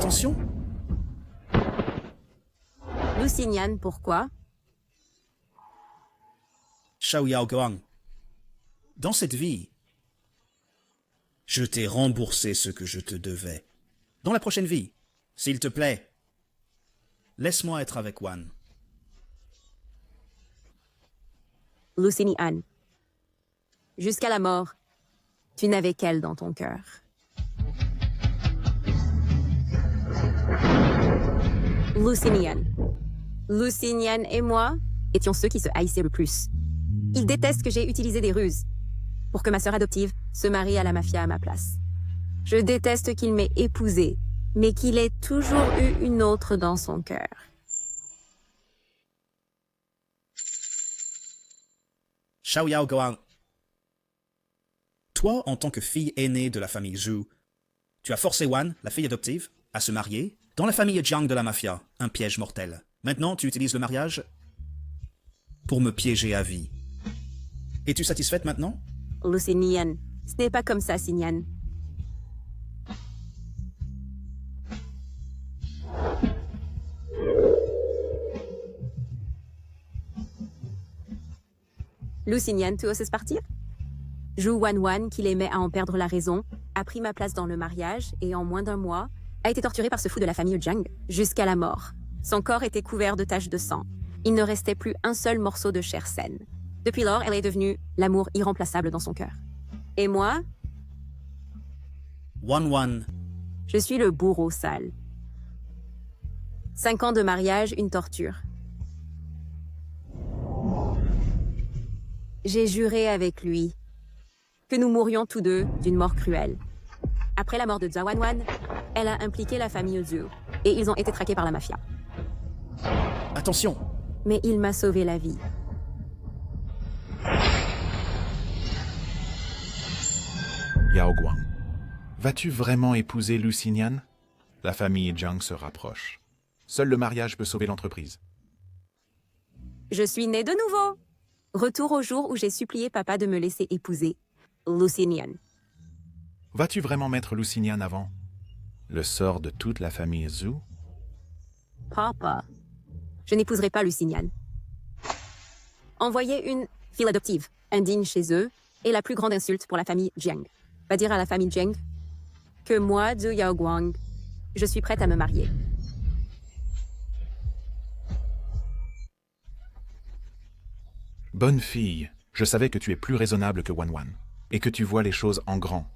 Attention! Lusignan, pourquoi? Xiao Yaoguang, dans cette vie, je t'ai remboursé ce que je te devais. Dans la prochaine vie, s'il te plaît, laisse-moi être avec Wan. Lusignan. Jusqu'à la mort, tu n'avais qu'elle dans ton cœur. Lusignan. Lusignan et moi étions ceux qui se haïssaient le plus. Il déteste que j'ai utilisé des ruses pour que ma sœur adoptive se marie à la mafia à ma place. Je déteste qu'il m'ait épousée, mais qu'il ait toujours eu une autre dans son cœur. Xiao Yaoguang, toi, en tant que fille aînée de la famille Zhu, tu as forcé Wan, la fille adoptive, à se marier dans la famille Jiang de la mafia, un piège mortel. Maintenant, tu utilises le mariage pour me piéger à vie. Es-tu satisfaite maintenant? Lusignan, ce n'est pas comme ça, Signan. Lusignan, tu oses partir? Zhu Wanwan, qui l'aimait à en perdre la raison, a pris ma place dans le mariage et en moins d'un mois, a été torturé par ce fou de la famille Jiang jusqu'à la mort. Son corps était couvert de taches de sang. Il ne restait plus un seul morceau de chair saine. Depuis lors, elle est devenue l'amour irremplaçable dans son cœur. Et moi, Wan, je suis le bourreau sale. 5 ans de mariage, une torture. J'ai juré avec lui que nous mourions tous deux d'une mort cruelle. Après la mort de Zhao Wanwan, elle a impliqué la famille Zhu et ils ont été traqués par la mafia. attention! Mais il m'a sauvé la vie. Yaoguang, vas-tu vraiment épouser Lusignan? La famille Jiang se rapproche. Seul le mariage peut sauver l'entreprise. Je suis née de nouveau. Retour au jour où j'ai supplié papa de me laisser épouser Lusignan. Vas-tu vraiment mettre Lusignan avant le sort de toute la famille Zhu? Papa, je n'épouserai pas Lusignan. Envoyer une fille adoptive indigne chez eux est la plus grande insulte pour la famille Jiang. Va dire à la famille Jiang que moi, Zhu Yaoguang, je suis prête à me marier. Bonne fille, je savais que tu es plus raisonnable que Wanwan, et que tu vois les choses en grand.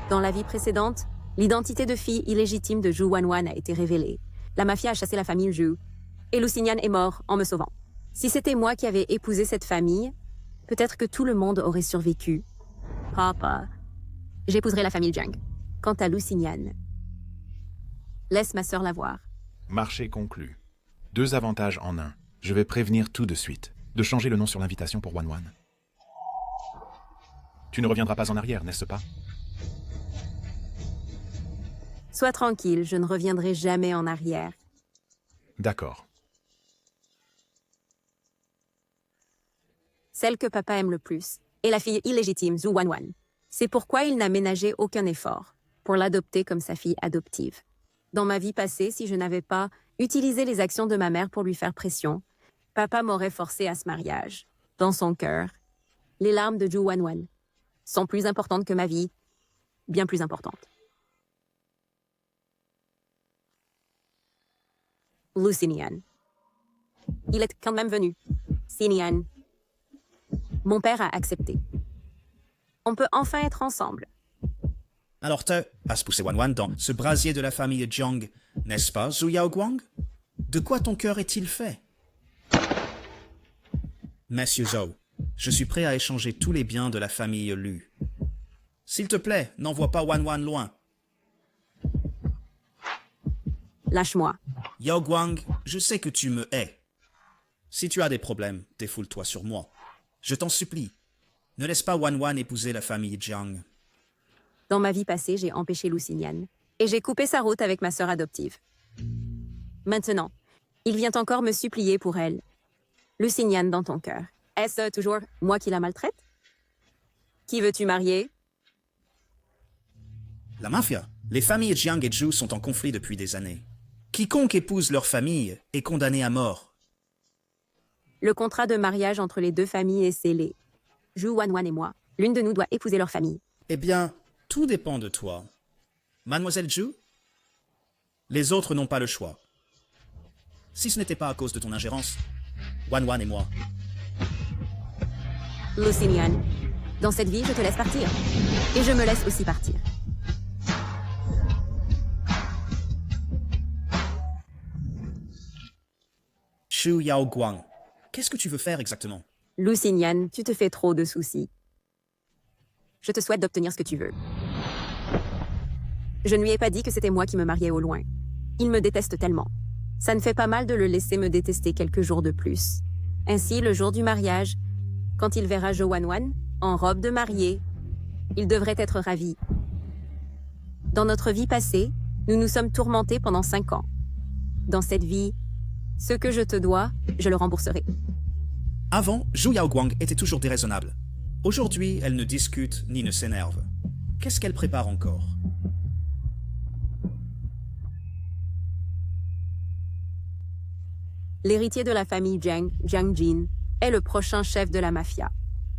Dans la vie précédente, l'identité de fille illégitime de Zhu Wanwan a été révélée. La mafia a chassé la famille Zhu, et Lusignan est mort en me sauvant. Si c'était moi qui avais épousé cette famille, peut-être que tout le monde aurait survécu. Papa, j'épouserai la famille Jiang. Quant à Lusignan, laisse ma sœur la voir. Marché conclu. 2 avantages en un. Je vais prévenir tout de suite de changer le nom sur l'invitation pour Wanwan. Tu ne reviendras pas en arrière, n'est-ce pas? Sois tranquille, je ne reviendrai jamais en arrière. D'accord. Celle que papa aime le plus est la fille illégitime Zhu Wanwan. C'est pourquoi il n'a ménagé aucun effort pour l'adopter comme sa fille adoptive. Dans ma vie passée, si je n'avais pas utilisé les actions de ma mère pour lui faire pression, papa m'aurait forcé à ce mariage. Dans son cœur, les larmes de Zhu Wanwan sont plus importantes que ma vie, bien plus importantes. Lusignan. Il est quand même venu. Signan. Mon père a accepté. On peut enfin être ensemble. Alors as poussé Wan dans ce brasier de la famille Jiang, n'est-ce pas, Zhu Yaoguang? De quoi ton cœur est-il fait? Monsieur Zhou, je suis prêt à échanger tous les biens de la famille Lu. S'il te plaît, n'envoie pas Wan loin. Lâche-moi. Yaoguang, je sais que tu me hais. Si tu as des problèmes, défoule-toi sur moi. Je t'en supplie, ne laisse pas Wan épouser la famille Jiang. Dans ma vie passée, j'ai empêché Lusignan et j'ai coupé sa route avec ma sœur adoptive. Maintenant, il vient encore me supplier pour elle. Lusignan dans ton cœur. Est-ce toujours moi qui la maltraite? Qui veux-tu marier? La mafia. Les familles Jiang et Zhu sont en conflit depuis des années. Quiconque épouse leur famille est condamné à mort. Le contrat de mariage entre les deux familles est scellé. Zhu Wanwan et moi, l'une de nous doit épouser leur famille. Eh bien, tout dépend de toi. Mademoiselle Zhu, les autres n'ont pas le choix. Si ce n'était pas à cause de ton ingérence, Wanwan et moi. Lucinian, dans cette vie, je te laisse partir. Et je me laisse aussi partir. Xu Yaoguang, qu'est-ce que tu veux faire exactement? Lucinian, tu te fais trop de soucis. Je te souhaite d'obtenir ce que tu veux. Je ne lui ai pas dit que c'était moi qui me mariais au loin. Il me déteste tellement. Ça ne fait pas mal de le laisser me détester quelques jours de plus. Ainsi, le jour du mariage, quand il verra Zhou Wanwan en robe de mariée, il devrait être ravi. Dans notre vie passée, nous nous sommes tourmentés pendant 5 ans. Dans cette vie, ce que je te dois, je le rembourserai. Avant, Zhu Yaoguang était toujours déraisonnable. Aujourd'hui, elle ne discute ni ne s'énerve. Qu'est-ce qu'elle prépare encore? L'héritier de la famille Jiang, Jiang Jin, est le prochain chef de la mafia.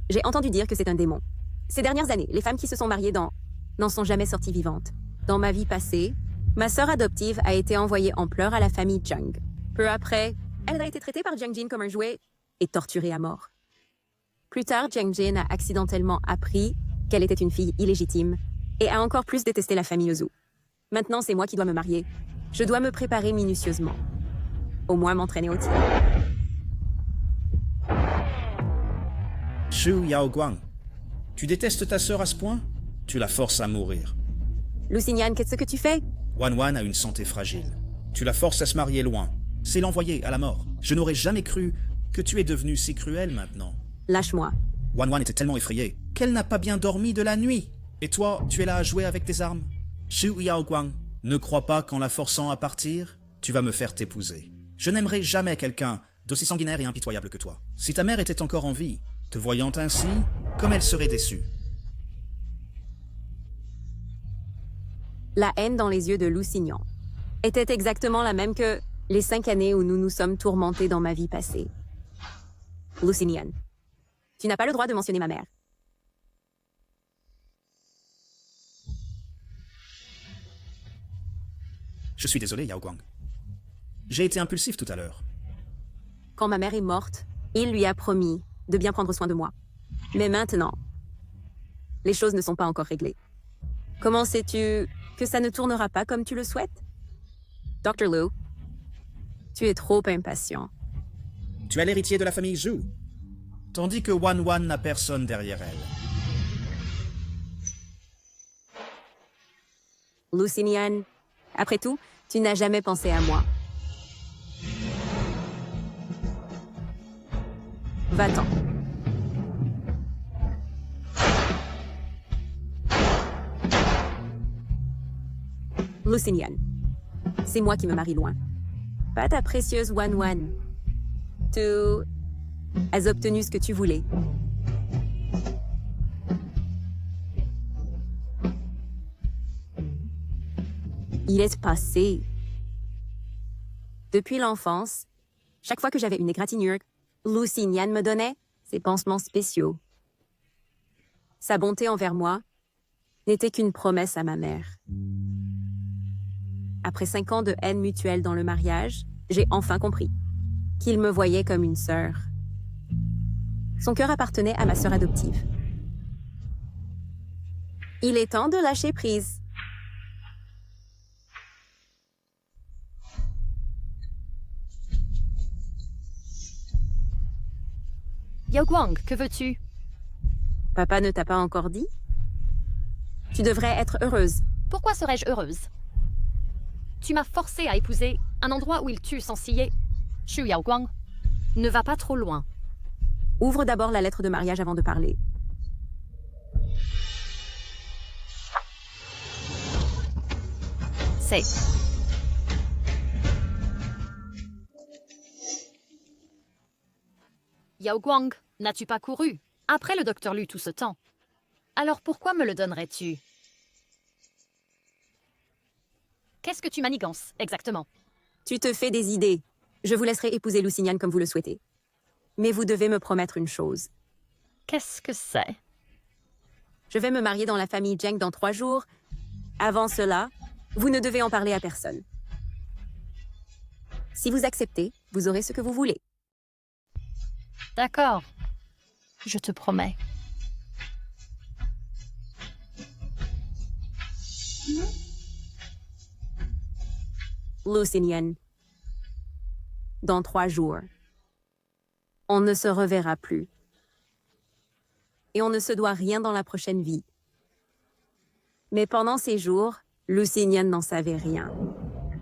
J'ai entendu dire que c'est un démon. Ces dernières années, les femmes qui se sont mariées n'en sont jamais sorties vivantes. Dans ma vie passée, ma sœur adoptive a été envoyée en pleurs à la famille Jiang. Peu après, elle a été traitée par Jiang Jin comme un jouet et torturée à mort. Plus tard, Jiang Jin a accidentellement appris qu'elle était une fille illégitime et a encore plus détesté la famille Zhu. Maintenant, c'est moi qui dois me marier. Je dois me préparer minutieusement. Au moins m'entraîner au tir. Xu Yaoguang, tu détestes ta sœur à ce point? Tu la forces à mourir. Lucinian, qu'est-ce que tu fais? Wanwan a une santé fragile. Tu la forces à se marier loin. C'est l'envoyer à la mort. Je n'aurais jamais cru que tu es devenue si cruelle maintenant. Lâche-moi. Wanwan était tellement effrayée qu'elle n'a pas bien dormi de la nuit. Et toi, tu es là à jouer avec tes armes? Xu Yaoguang, ne crois pas qu'en la forçant à partir, tu vas me faire t'épouser. Je n'aimerai jamais quelqu'un d'aussi sanguinaire et impitoyable que toi. Si ta mère était encore en vie, te voyant ainsi, comme elle serait déçue. La haine dans les yeux de Lucinian était exactement la même que les 5 années où nous nous sommes tourmentés dans ma vie passée. Lucinian, tu n'as pas le droit de mentionner ma mère. Je suis désolé, Yaoguang. J'ai été impulsif tout à l'heure. Quand ma mère est morte, il lui a promis de bien prendre soin de moi. Mais maintenant, les choses ne sont pas encore réglées. Comment sais-tu que ça ne tournera pas comme tu le souhaites? Dr. Liu, tu es trop impatient. Tu es l'héritier de la famille Zhu, tandis que Wanwan n'a personne derrière elle. Lucinian, après tout, tu n'as jamais pensé à moi. Va-t'en. Lucinian, c'est moi qui me marie loin. Pas ta précieuse Wanwan. Tu as obtenu ce que tu voulais. Il est passé. Depuis l'enfance, chaque fois que j'avais une égratignure, Lucinian me donnait ses pansements spéciaux. Sa bonté envers moi n'était qu'une promesse à ma mère. Après 5 ans de haine mutuelle dans le mariage, j'ai enfin compris qu'il me voyait comme une sœur. Son cœur appartenait à ma sœur adoptive. Il est temps de lâcher prise. Yaoguang, que veux-tu? Papa ne t'a pas encore dit? Tu devrais être heureuse. Pourquoi serais-je heureuse? Tu m'as forcée à épouser un endroit où il tue sans scier. Xu Yaoguang, ne va pas trop loin. Ouvre d'abord la lettre de mariage avant de parler. C'est... Yaoguang, n'as-tu pas couru après le docteur Lu tout ce temps? Alors pourquoi me le donnerais-tu? Qu'est-ce que tu manigances, exactement? Tu te fais des idées. Je vous laisserai épouser Lusignan comme vous le souhaitez. Mais vous devez me promettre une chose. Qu'est-ce que c'est? Je vais me marier dans la famille Jiang dans 3 jours. Avant cela, vous ne devez en parler à personne. Si vous acceptez, vous aurez ce que vous voulez. D'accord. Je te promets. Lusignan. Dans 3 jours. On ne se reverra plus. Et on ne se doit rien dans la prochaine vie. Mais pendant ces jours, Lusignan n'en savait rien.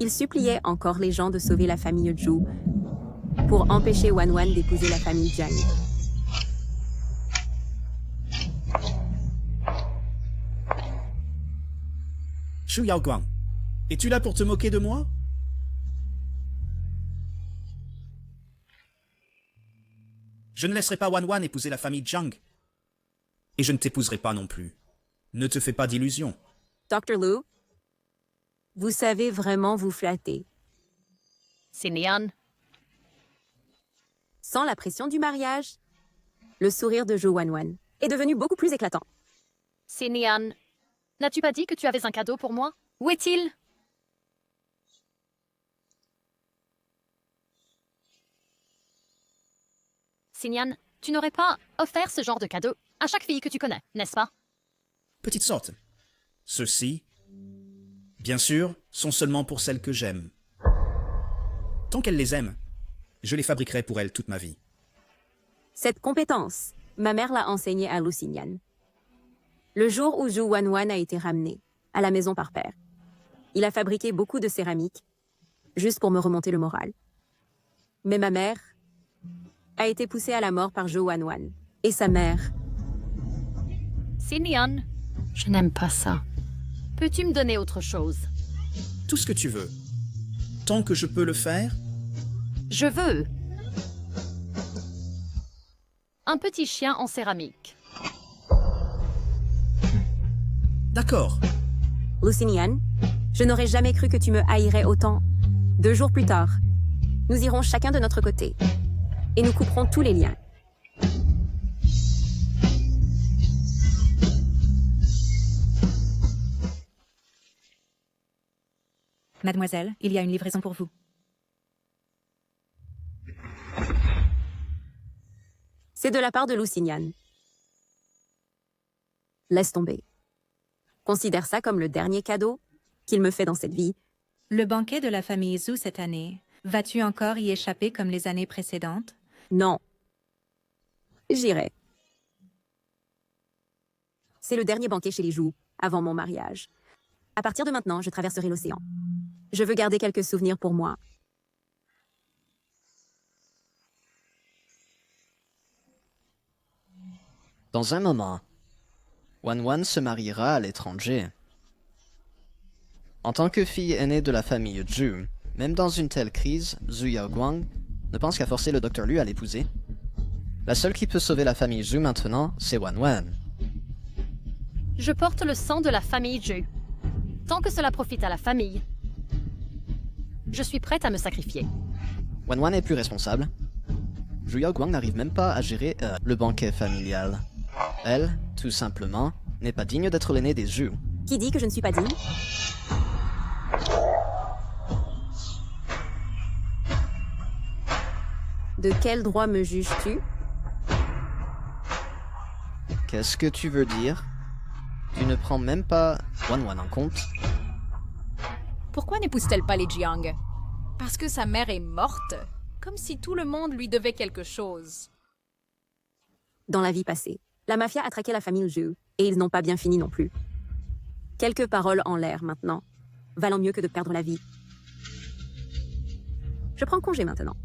Il suppliait encore les gens de sauver la famille Zhu pour empêcher Wanwan d'épouser la famille Jiang. Shu Yaoguang, es-tu là pour te moquer de moi? Je ne laisserai pas Wanwan épouser la famille Jiang. Et je ne t'épouserai pas non plus. Ne te fais pas d'illusions. Dr. Lu, vous savez vraiment vous flatter. Xinian, Sans la pression du mariage, le sourire de Zhou Wanwan est devenu beaucoup plus éclatant. Xinian, n'as-tu pas dit que tu avais un cadeau pour moi? Où est-il? Xinian, tu n'aurais pas offert ce genre de cadeau à chaque fille que tu connais, n'est-ce pas? Petite sorte. Ceux-ci, bien sûr, sont seulement pour celles que j'aime. Tant qu'elle les aime, je les fabriquerai pour elle toute ma vie. Cette compétence, ma mère l'a enseignée à Lusignan. Le jour où Zhou Wanwan a été ramené à la maison par père, il a fabriqué beaucoup de céramique, juste pour me remonter le moral. Mais ma mère a été poussée à la mort par Zhou Wanwan. Et sa mère, Xinian, je n'aime pas ça. Peux-tu me donner autre chose? Tout ce que tu veux. Tant que je peux le faire, Je veux un petit chien en céramique. d'accord. Lusignan, je n'aurais jamais cru que tu me haïrais autant. 2 jours plus tard, nous irons chacun de notre côté et nous couperons tous les liens. Mademoiselle, il y a une livraison pour vous. C'est de la part de Lusignan. Laisse tomber. Considère ça comme le dernier cadeau qu'il me fait dans cette vie. Le banquet de la famille Zhu cette année, vas-tu encore y échapper comme les années précédentes? Non. J'irai. C'est le dernier banquet chez les Zhu, avant mon mariage. À partir de maintenant, je traverserai l'océan. Je veux garder quelques souvenirs pour moi. Dans un moment, Wanwan se mariera à l'étranger. En tant que fille aînée de la famille Zhu, même dans une telle crise, Zhu Yaoguang ne pense qu'à forcer le Dr. Lu à l'épouser. La seule qui peut sauver la famille Zhu maintenant, c'est Wanwan. Je porte le sang de la famille Zhu. Tant que cela profite à la famille, je suis prête à me sacrifier. Wanwan est plus responsable. Zhu Yaoguang n'arrive même pas à gérer le banquet familial. Elle, tout simplement, n'est pas digne d'être l'aînée des Zhu. Qui dit que je ne suis pas digne? De quel droit me juges-tu? Qu'est-ce que tu veux dire? Tu ne prends même pas Wanwan en compte? Pourquoi n'épouse-t-elle pas les Jiang? Parce que sa mère est morte, comme si tout le monde lui devait quelque chose. Dans la vie passée, la mafia a traqué la famille Zhu, et ils n'ont pas bien fini non plus. Quelques paroles en l'air maintenant, valant mieux que de perdre la vie. Je prends congé maintenant.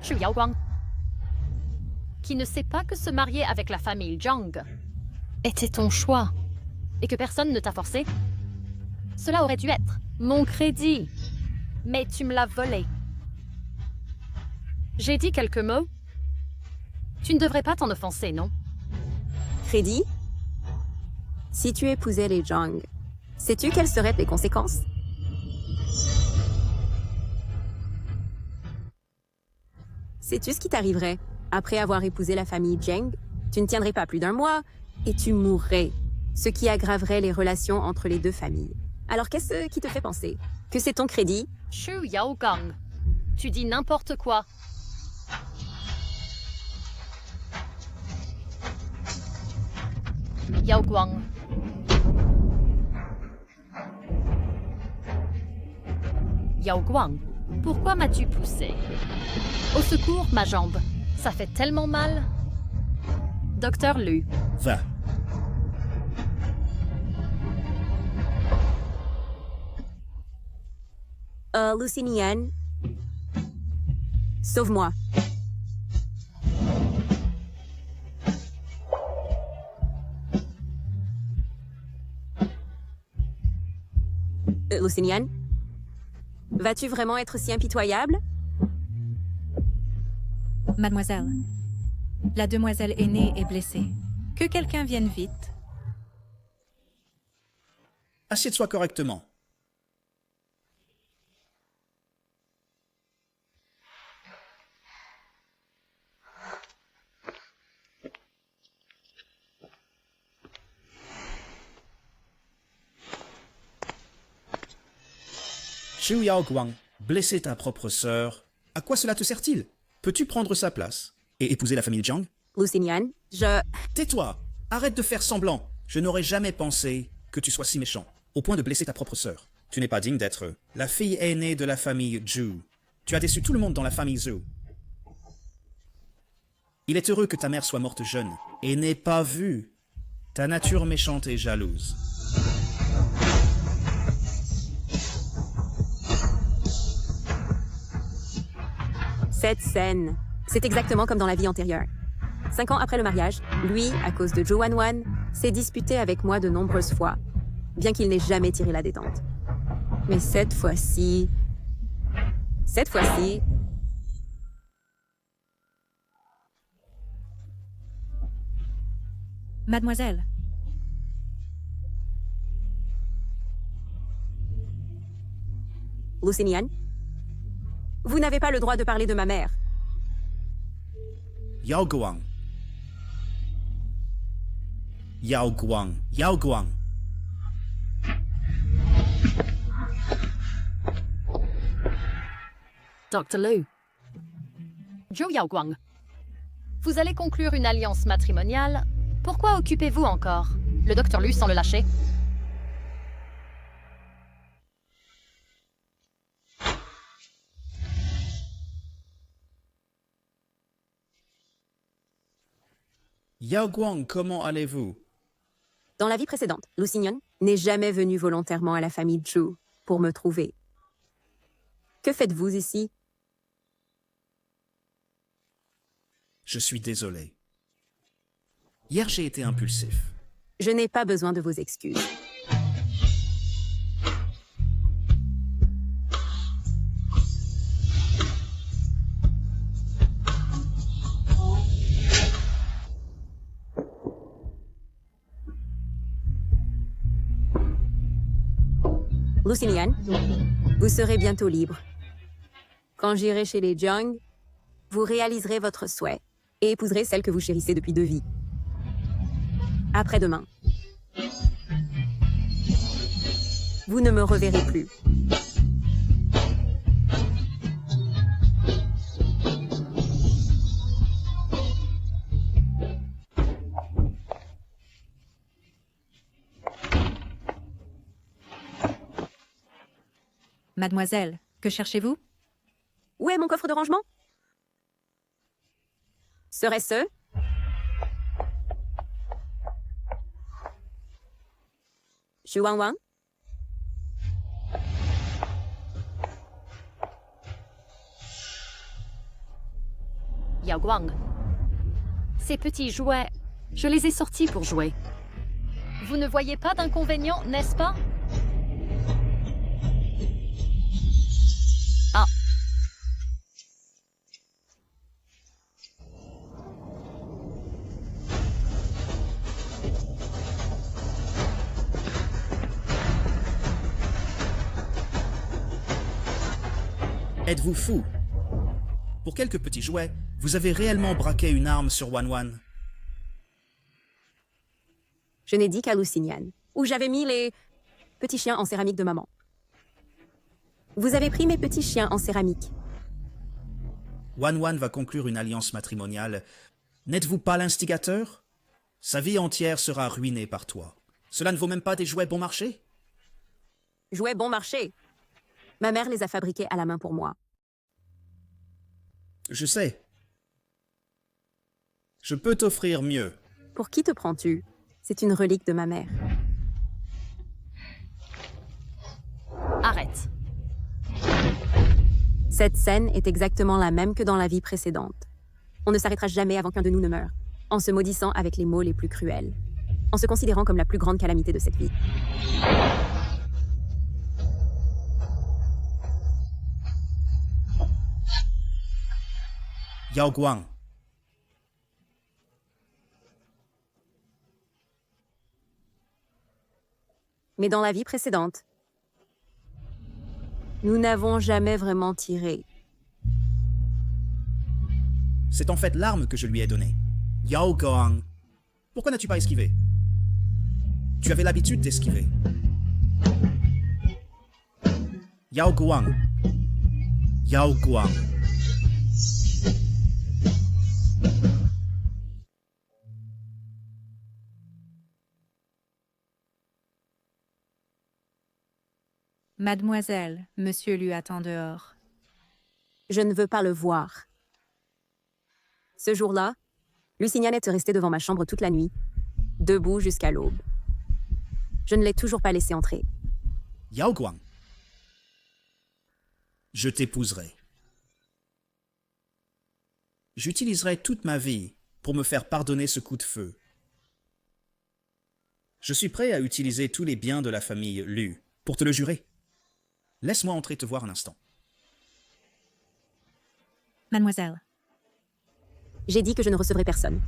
Shu Yaoguang, qui ne sait pas que se marier avec la famille Jiang était ton choix et que personne ne t'a forcé. Cela aurait dû être mon crédit, mais tu me l'as volé. J'ai dit quelques mots. Tu ne devrais pas t'en offenser, non? Crédit? Si tu épousais les Zhang, sais-tu quelles seraient les conséquences? Sais-tu ce qui t'arriverait? Après avoir épousé la famille Zheng, tu ne tiendrais pas plus d'un mois et tu mourrais, ce qui aggraverait les relations entre les deux familles. Alors qu'est-ce qui te fait penser? Que c'est ton crédit? Shu Yaogang. Tu dis n'importe quoi. Yao Guang. Yao Guang, pourquoi m'as-tu poussé? Au secours, ma jambe. Ça fait tellement mal. Docteur Lu. Va. Lucinian, sauve-moi. Lucinian, vas-tu vraiment être si impitoyable? Mademoiselle, la demoiselle aînée est blessée. Que quelqu'un vienne vite. Assieds-toi correctement. Shu Yaoguang, blesser ta propre sœur, à quoi cela te sert-il? Peux-tu prendre sa place et épouser la famille Jiang? Lucinian, je... Tais-toi! Arrête de faire semblant. Je n'aurais jamais pensé que tu sois si méchant, au point de blesser ta propre sœur. Tu n'es pas digne d'être la fille aînée de la famille Zhu. Tu as déçu tout le monde dans la famille Zhu. Il est heureux que ta mère soit morte jeune et n'ait pas vu ta nature méchante et jalouse. Cette scène, c'est exactement comme dans la vie antérieure. 5 ans après le mariage, lui, à cause de Zhou Wanwan, s'est disputé avec moi de nombreuses fois, bien qu'il n'ait jamais tiré la détente. Mais cette fois-ci... Mademoiselle, Lucinian, vous n'avez pas le droit de parler de ma mère. Yao Guang. Yao Guang. Yao Guang. Dr. Lu. Zhou Yaoguang. Vous allez conclure une alliance matrimoniale. Pourquoi occupez-vous encore? Le Dr. Lu sans le lâcher. Yao Guang, comment allez-vous? Dans la vie précédente, Lucinian n'est jamais venu volontairement à la famille Zhu pour me trouver. Que faites-vous ici? Je suis désolé. Hier, j'ai été impulsif. Je n'ai pas besoin de vos excuses. Lucinian, vous serez bientôt libre. Quand j'irai chez les Jiang, vous réaliserez votre souhait et épouserez celle que vous chérissez depuis 2 vies. Après-demain. Vous ne me reverrez plus. mademoiselle, que cherchez-vous? Où est mon coffre de rangement? Serait-ce? Xu Wangwang? Yao Guang. Ces petits jouets, je les ai sortis pour jouer. Vous ne voyez pas d'inconvénient, n'est-ce pas? Ah. Êtes-vous fou? Pour quelques petits jouets, vous avez réellement braqué une arme sur Wan Wan? Je n'ai dit qu'à Lusignan, où j'avais mis les petits chiens en céramique de maman. Vous avez pris mes petits chiens en céramique. Wan Wan va conclure une alliance matrimoniale. N'êtes-vous pas l'instigateur? Sa vie entière sera ruinée par toi. Cela ne vaut même pas des jouets bon marché? Jouets bon marché. Ma mère les a fabriqués à la main pour moi. Je sais. Je peux t'offrir mieux. Pour qui te prends-tu? C'est une relique de ma mère. Arrête. Cette scène est exactement la même que dans la vie précédente. On ne s'arrêtera jamais avant qu'un de nous ne meure, en se maudissant avec les mots les plus cruels, en se considérant comme la plus grande calamité de cette vie. Yao Guang. Mais dans la vie précédente, nous n'avons jamais vraiment tiré. C'est en fait l'arme que je lui ai donnée. Yao Guang. Pourquoi n'as-tu pas esquivé? Tu avais l'habitude d'esquiver. Yao Guang. Yao Guang. Mademoiselle, monsieur lui attend dehors. Je ne veux pas le voir. Ce jour-là, Lusignan est restée devant ma chambre toute la nuit, debout jusqu'à l'aube. Je ne l'ai toujours pas laissé entrer. Yao Guang. Je t'épouserai. J'utiliserai toute ma vie pour me faire pardonner ce coup de feu. Je suis prêt à utiliser tous les biens de la famille Lu, pour te le jurer. Laisse-moi entrer te voir un instant. Mademoiselle, J'ai dit que je ne recevrai personne.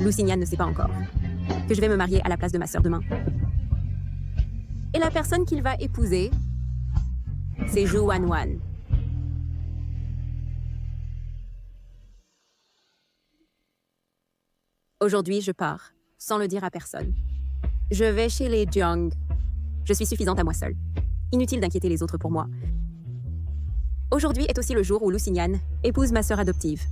Lusignan ne sait pas encore que je vais me marier à la place de ma sœur demain. Et la personne qu'il va épouser, c'est Zhu Wanwan. Aujourd'hui, je pars, sans le dire à personne. Je vais chez les Jiang. Je suis suffisante à moi seule. Inutile d'inquiéter les autres pour moi. Aujourd'hui est aussi le jour où Lusignan épouse ma sœur adoptive.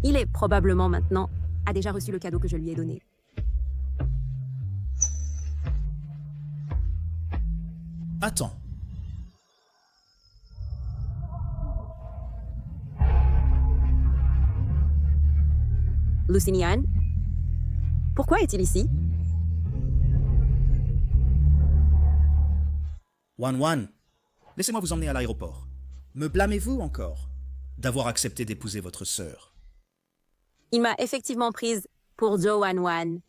Il est probablement maintenant a déjà reçu le cadeau que je lui ai donné. Attends. Lusignan, pourquoi est-il ici? Wan Wan, laissez-moi vous emmener à l'aéroport. Me blâmez-vous encore d'avoir accepté d'épouser votre sœur? Il m'a effectivement prise pour Zhu Wanwan.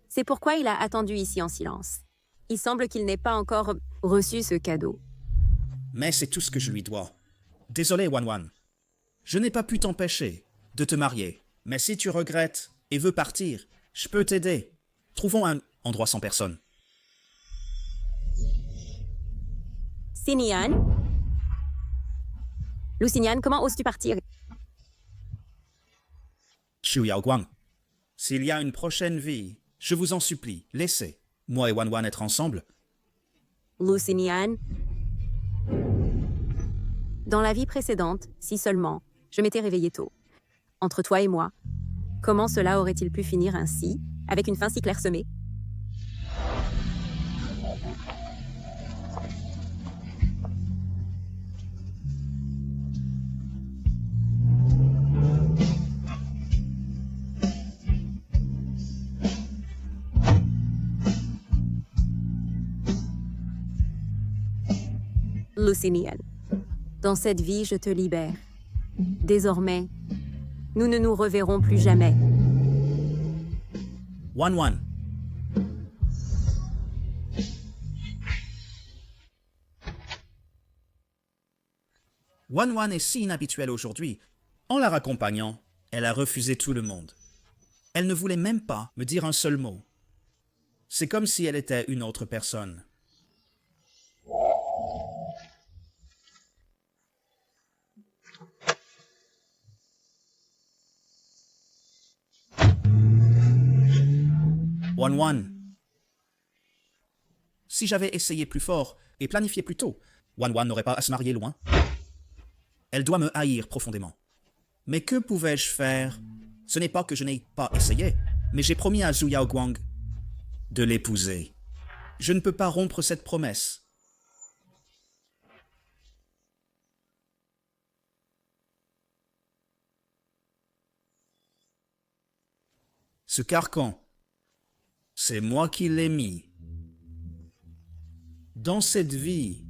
C'est pourquoi il a attendu ici en silence. Il semble qu'il n'ait pas encore reçu ce cadeau. Mais c'est tout ce que je lui dois. Désolé, Wan Wan. Je n'ai pas pu t'empêcher de te marier. Mais si tu regrettes et veux partir, je peux t'aider. Trouvons un endroit sans personne. Sinian? Lusignan, comment oses-tu partir? Xu Yaoguang. S'il y a une prochaine vie, je vous en supplie, laissez moi et Wan Wan être ensemble. Lusignan? Dans la vie précédente, si seulement, je m'étais réveillée tôt. Entre toi et moi, comment cela aurait-il pu finir ainsi, avec une fin si clairsemée? Lusignan, dans cette vie, je te libère. Désormais, nous ne nous reverrons plus jamais. Wan Wan. Wan Wan est si inhabituelle aujourd'hui. En la raccompagnant, elle a refusé tout le monde. Elle ne voulait même pas me dire un seul mot. C'est comme si elle était une autre personne. Wan Wan. Si j'avais essayé plus fort et planifié plus tôt, Wan Wan n'aurait pas à se marier loin. Elle doit me haïr profondément. Mais que pouvais-je faire? Ce n'est pas que je n'ai pas essayé, mais j'ai promis à Zhu Yaoguang de l'épouser. Je ne peux pas rompre cette promesse. Ce carcan, c'est moi qui l'ai mis. Dans cette vie,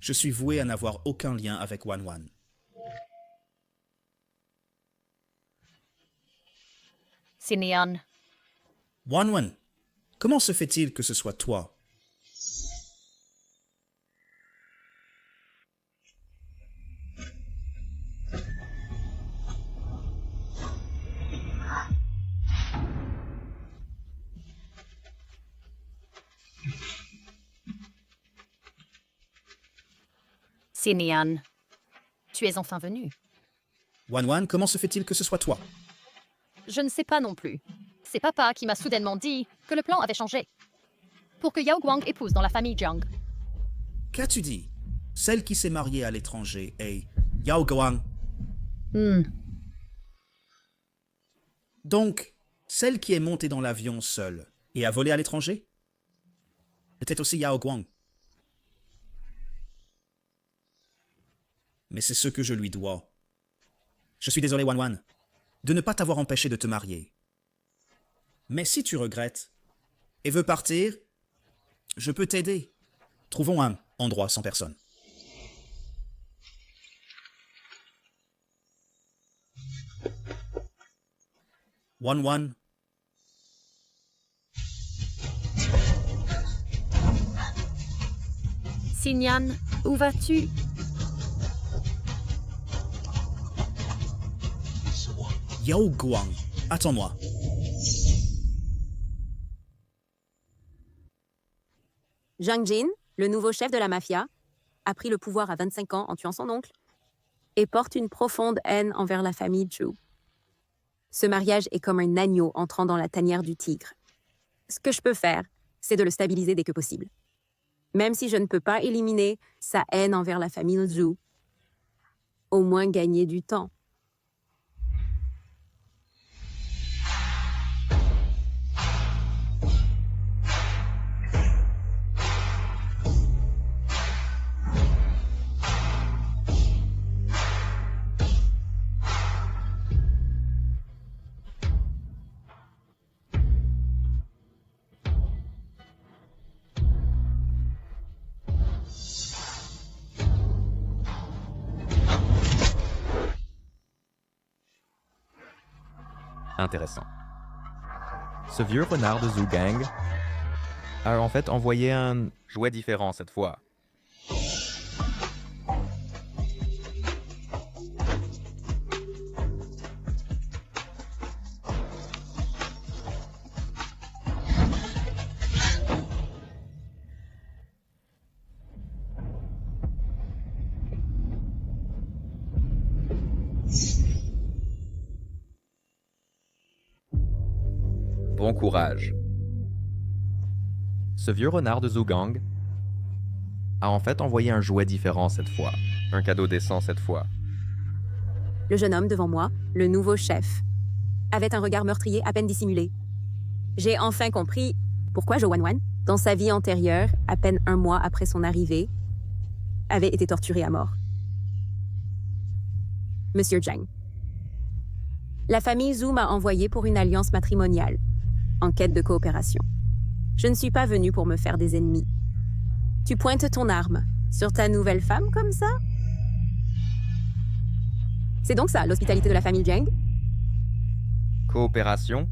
je suis voué à n'avoir aucun lien avec Wan Wan. Xinian, Wan Wan, comment se fait-il que ce soit toi? Xinian, tu es enfin venu. Wan Wan, comment se fait-il que ce soit toi? Je ne sais pas non plus. C'est papa qui m'a soudainement dit que le plan avait changé. Pour que Yao Guang épouse dans la famille Jiang. Qu'as-tu dit? Celle qui s'est mariée à l'étranger est Yao Guang. Donc, celle qui est montée dans l'avion seule et a volé à l'étranger était aussi Yao Guang. Mais c'est ce que je lui dois. Je suis désolé, Wan Wan, de ne pas t'avoir empêché de te marier. Mais si tu regrettes et veux partir, je peux t'aider. Trouvons un endroit sans personne. Wan Wan. Xinian, où vas-tu? Yao Guang, attends-moi. Zhang Jin, le nouveau chef de la mafia, a pris le pouvoir à 25 ans en tuant son oncle et porte une profonde haine envers la famille Zhu. Ce mariage est comme un agneau entrant dans la tanière du tigre. Ce que je peux faire, c'est de le stabiliser dès que possible. Même si je ne peux pas éliminer sa haine envers la famille Zhu, au moins gagner du temps. Intéressant. Ce vieux renard de Zhu Gang a en fait envoyé un jouet différent cette fois. Bon courage. Ce vieux renard de Zhu Gang a en fait envoyé un jouet différent cette fois. Un cadeau décent cette fois. Le jeune homme devant moi, le nouveau chef, avait un regard meurtrier à peine dissimulé. J'ai enfin compris pourquoi Zhou Wanwan, dans sa vie antérieure, à peine un mois après son arrivée, avait été torturé à mort. Monsieur Zhang. La famille Zhu m'a envoyé pour une alliance matrimoniale, en quête de coopération. Je ne suis pas venu pour me faire des ennemis. Tu pointes ton arme sur ta nouvelle femme comme ça? C'est donc ça, l'hospitalité de la famille Jiang? Coopération.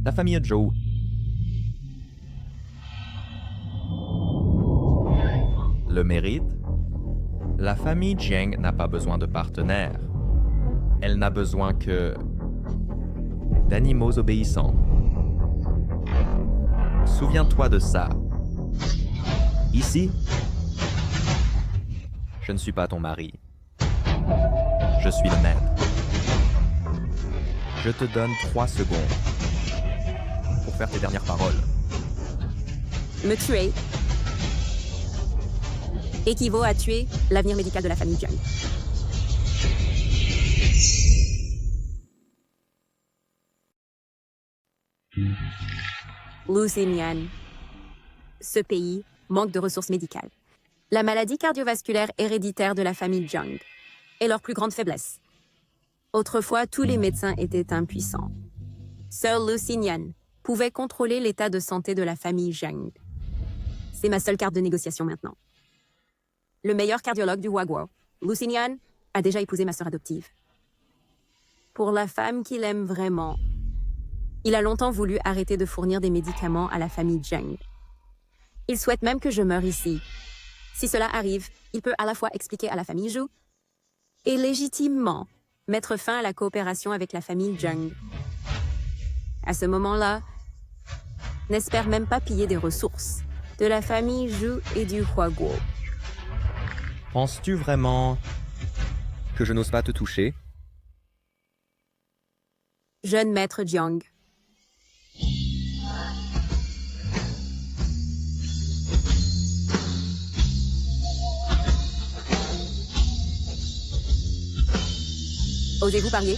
La famille Zhou. le mérite? La famille Jiang n'a pas besoin de partenaires. Elle n'a besoin que d'animaux obéissants. Souviens-toi de ça. Ici, je ne suis pas ton mari. Je suis le maître. Je te donne 3 secondes pour faire tes dernières paroles. Me tuer équivaut à tuer l'avenir médical de la famille Jiang. Lusignan. Ce pays manque de ressources médicales. La maladie cardiovasculaire héréditaire de la famille Jiang est leur plus grande faiblesse. Autrefois, tous les médecins étaient impuissants. Seul Lusignan pouvait contrôler l'état de santé de la famille Jiang. C'est ma seule carte de négociation maintenant. Le meilleur cardiologue du Huaguo, Lusignan, a déjà épousé ma sœur adoptive. Pour la femme qu'il aime vraiment, il a longtemps voulu arrêter de fournir des médicaments à la famille Jiang. Il souhaite même que je meure ici. Si cela arrive, il peut à la fois expliquer à la famille Zhu et légitimement mettre fin à la coopération avec la famille Jiang. À ce moment-là, n'espère même pas piller des ressources de la famille Zhu et du Huaguo. Penses-tu vraiment que je n'ose pas te toucher? Jeune maître Jiang. Osez-vous parier?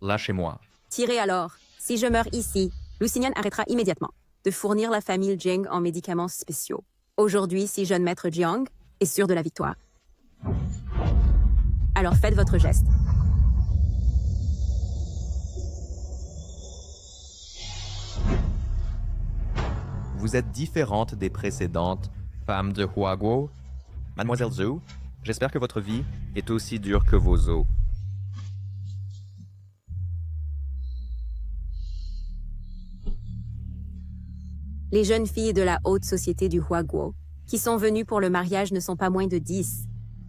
Lâchez-moi. Tirez alors. Si je meurs ici, Lusignan arrêtera immédiatement de fournir la famille Jiang en médicaments spéciaux. Aujourd'hui, si jeune maître Jiang est sûr de la victoire. Alors faites votre geste. Vous êtes différente des précédentes femmes de Huaguo. Mademoiselle Zhu, j'espère que votre vie est aussi dure que vos os. Les jeunes filles de la haute société du Huaguo, qui sont venues pour le mariage, ne sont pas moins de 10.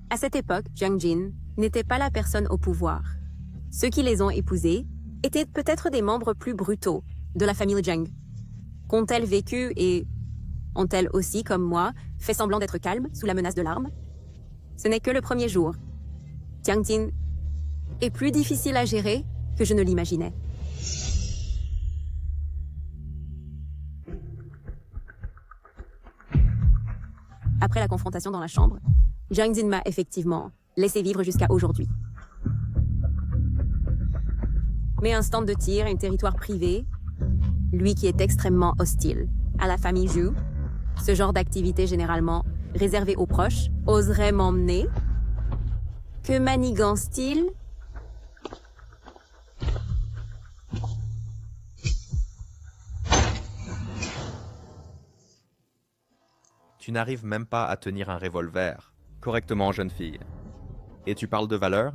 À cette époque, Jiang Jin n'était pas la personne au pouvoir. Ceux qui les ont épousées étaient peut-être des membres plus brutaux de la famille Jiang. Qu'ont-elles vécu et ont-elles aussi, comme moi, fait semblant d'être calmes sous la menace de l'arme? Ce n'est que le premier jour. Jiang Jin est plus difficile à gérer que je ne l'imaginais. Après la confrontation dans la chambre, Jiang Jin m'a effectivement laissé vivre jusqu'à aujourd'hui. Mais un stand de tir, un territoire privé, lui qui est extrêmement hostile à la famille Zhu, ce genre d'activité généralement réservée aux proches, oserait m'emmener? Que manigance-t-il? Tu n'arrives même pas à tenir un revolver correctement, jeune fille. Et tu parles de valeur?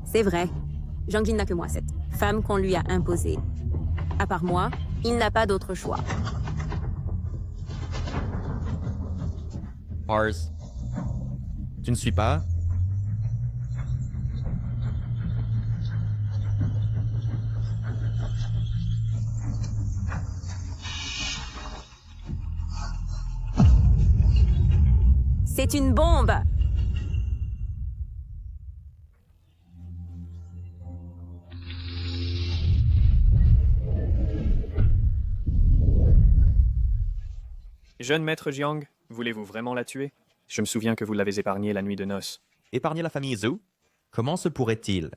C'est vrai. Jiang Jin n'a que moi, cette femme qu'on lui a imposée. À part moi, il n'a pas d'autre choix. Pars, tu ne suis pas? C'est une bombe! Jeune maître Jiang, voulez-vous vraiment la tuer? Je me souviens que vous l'avez épargnée la nuit de noces. Épargner la famille Zhu? Comment se pourrait-il?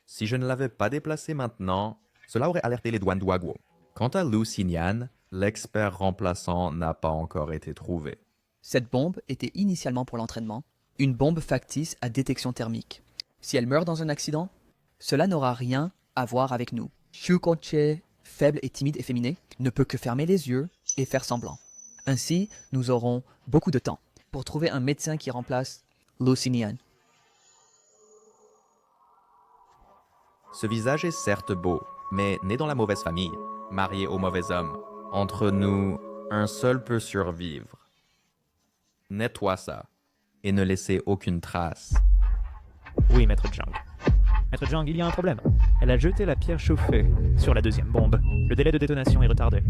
Si je ne l'avais pas déplacé maintenant, cela aurait alerté les douanes de Huaguo. Quant à Lusignan, l'expert remplaçant n'a pas encore été trouvé. Cette bombe était initialement pour l'entraînement, une bombe factice à détection thermique. Si elle meurt dans un accident, cela n'aura rien à voir avec nous. Xu Guoqie, faible et timide efféminé, ne peut que fermer les yeux et faire semblant. Ainsi, nous aurons beaucoup de temps pour trouver un médecin qui remplace Lu Xinyan. Ce visage est certes beau, mais né dans la mauvaise famille, marié au mauvais homme. Entre nous, un seul peut survivre. Nettoie ça, et ne laissez aucune trace. Oui, Maître Jiang. Maître Jiang, il y a un problème. Elle a jeté la pierre chauffée sur la deuxième bombe. Le délai de détonation est retardé.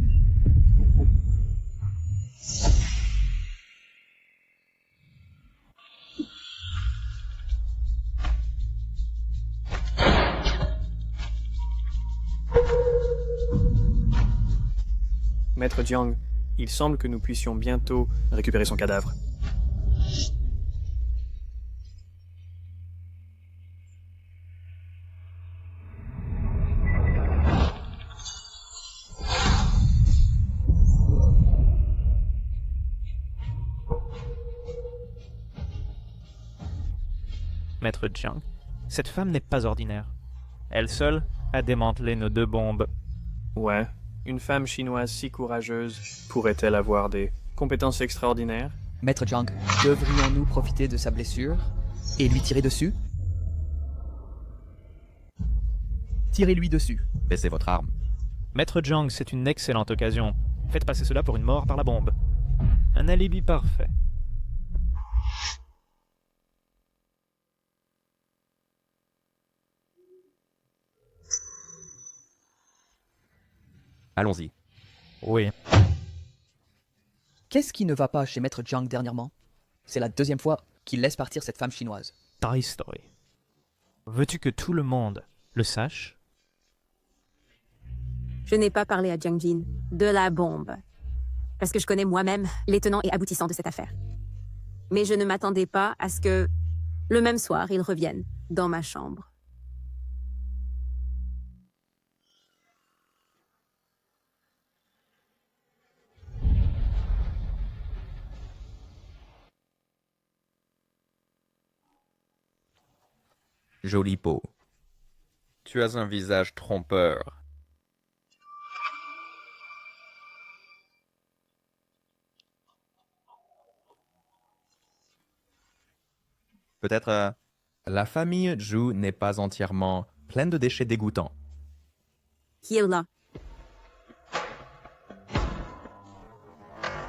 Maître Jiang, il semble que nous puissions bientôt récupérer son cadavre. Maître Jiang, cette femme n'est pas ordinaire. Elle seule a démantelé nos 2 bombes. Ouais, une femme chinoise si courageuse pourrait-elle avoir des compétences extraordinaires? Maître Jiang, devrions-nous profiter de sa blessure et lui tirer dessus? Tirez-lui dessus. Baissez votre arme. Maître Jiang, c'est une excellente occasion. Faites passer cela pour une mort par la bombe. Un alibi parfait. Allons-y. Oui. Qu'est-ce qui ne va pas chez Maître Jiang dernièrement? C'est la 2e fois qu'il laisse partir cette femme chinoise. Ta story. Veux-tu que tout le monde le sache? Je n'ai pas parlé à Jiang Jin de la bombe, parce que je connais moi-même les tenants et aboutissants de cette affaire. Mais je ne m'attendais pas à ce que, le même soir, il revienne dans ma chambre. Jolie peau. Tu as un visage trompeur. Peut-être la famille Zhu n'est pas entièrement pleine de déchets dégoûtants. Qui est là?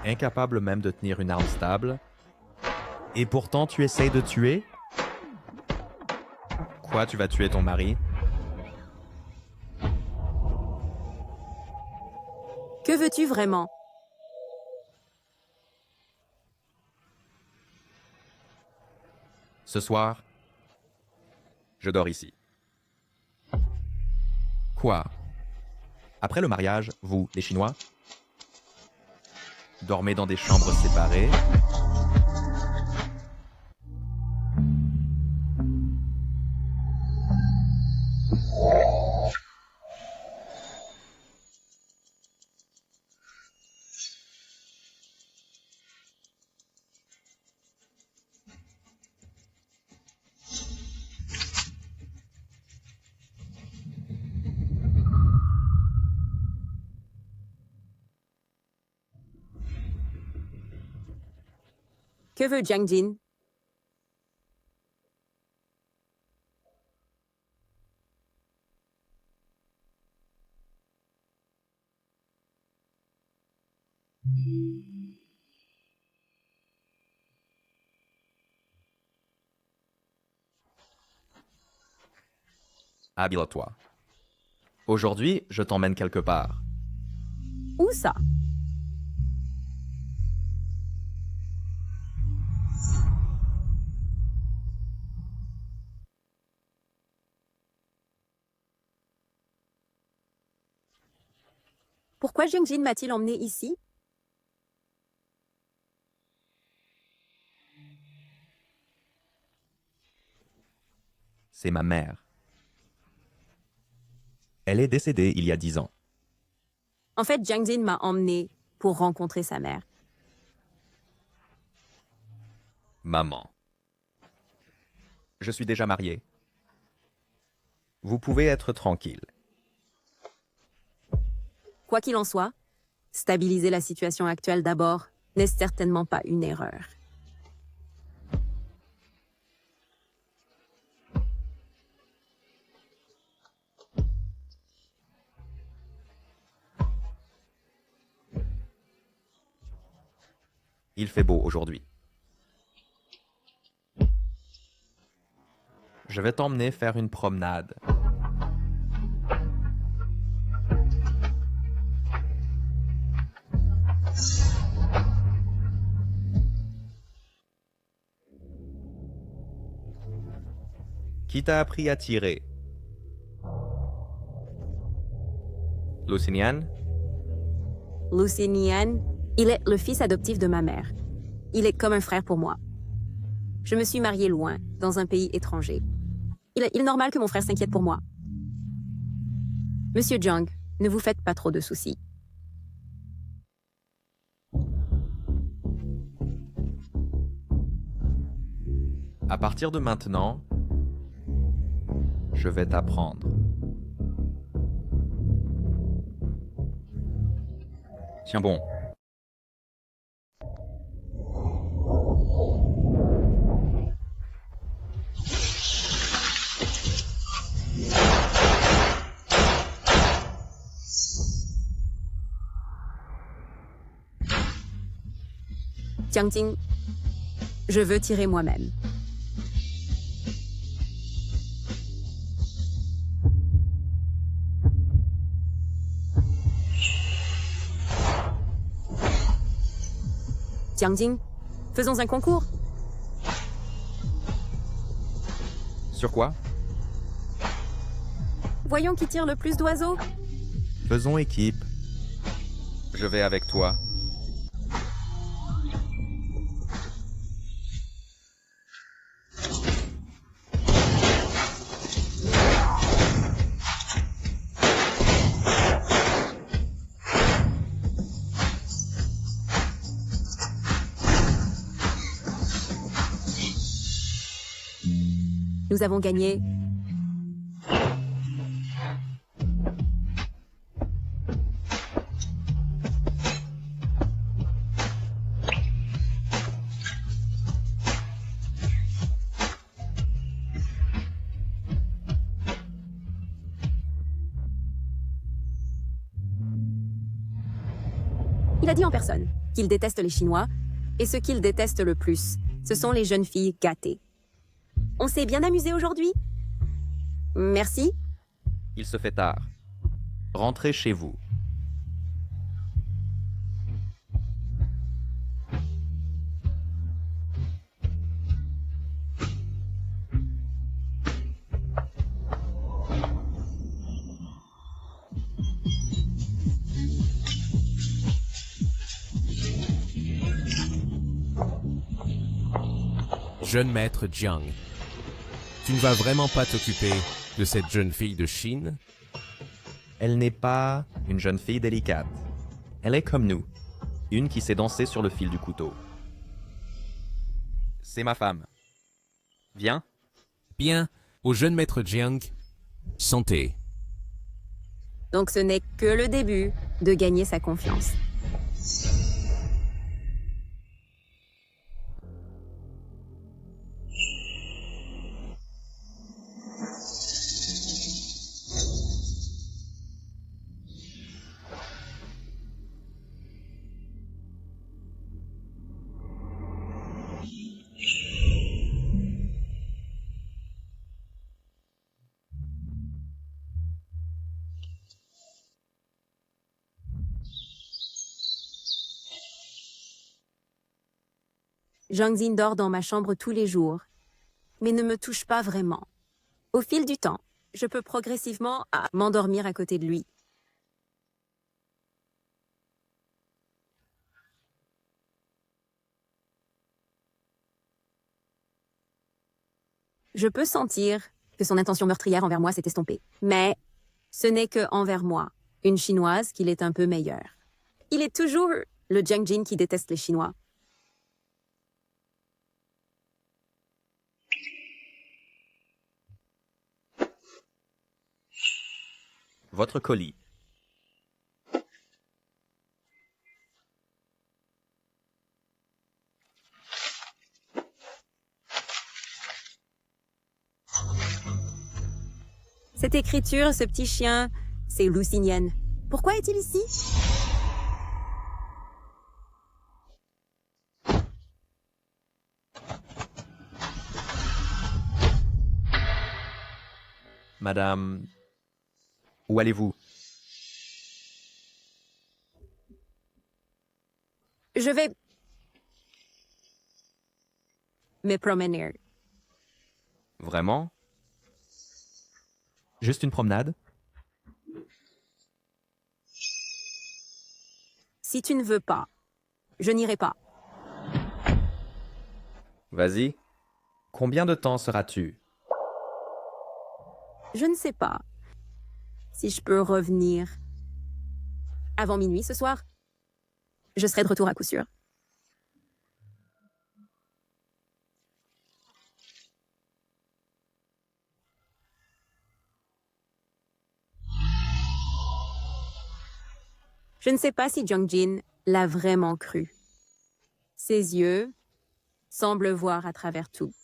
Incapable même de tenir une arme stable. Et pourtant tu essayes de tuer? Quoi, tu vas tuer ton mari? Que veux-tu vraiment? Ce soir, je dors ici. Quoi? Après le mariage, vous, les Chinois, dormez dans des chambres séparées. Que veut Jiang Jin? Habille-toi. Aujourd'hui, je t'emmène quelque part. Où ça? Pourquoi Jiang Jin m'a-t-il emmené ici? C'est ma mère. Elle est décédée il y a 10 ans. En fait, Jiang Jin m'a emmené pour rencontrer sa mère. Maman. Je suis déjà marié. Vous pouvez être tranquille. Quoi qu'il en soit, stabiliser la situation actuelle d'abord n'est certainement pas une erreur. Il fait beau aujourd'hui. Je vais t'emmener faire une promenade. Qui t'a appris à tirer? Lusignan? Lusignan, il est le fils adoptif de ma mère. Il est comme un frère pour moi. Je me suis mariée loin, dans un pays étranger. Il est normal que mon frère s'inquiète pour moi. Monsieur Jung, ne vous faites pas trop de soucis. À partir de maintenant, je vais t'apprendre. Tiens bon. Jiangjing, je veux tirer moi-même. Jiangjing, faisons un concours. Sur quoi? Voyons qui tire le plus d'oiseaux. Faisons équipe. Je vais avec toi. Nous avons gagné. Il a dit en personne qu'il déteste les Chinois, et ce qu'il déteste le plus, ce sont les jeunes filles gâtées. On s'est bien amusé aujourd'hui? Merci. Il se fait tard. Rentrez chez vous. Jeune maître Jiang, tu ne vas vraiment pas t'occuper de cette jeune fille de Chine? Elle n'est pas une jeune fille délicate. Elle est comme nous, une qui sait danser sur le fil du couteau. C'est ma femme. Viens. Bien, au jeune maître Jiang, santé. Donc ce n'est que le début de gagner sa confiance. Jiangjin dort dans ma chambre tous les jours, mais ne me touche pas vraiment. Au fil du temps, je peux progressivement m'endormir à côté de lui. Je peux sentir que son intention meurtrière envers moi s'est estompée. Mais ce n'est que envers moi, une Chinoise, qu'il est un peu meilleur. Il est toujours le Jiangjin qui déteste les Chinois. Votre colis. Cette écriture, ce petit chien, c'est Lusignan. Pourquoi est-il ici? Madame... Où allez-vous? Je vais me promener. Vraiment? Juste une promenade? Si tu ne veux pas, je n'irai pas. Vas-y. Combien de temps seras-tu? Je ne sais pas si je peux revenir avant minuit ce soir. Je serai de retour à coup sûr. Je ne sais pas si Jung-jin l'a vraiment cru. Ses yeux semblent voir à travers tout.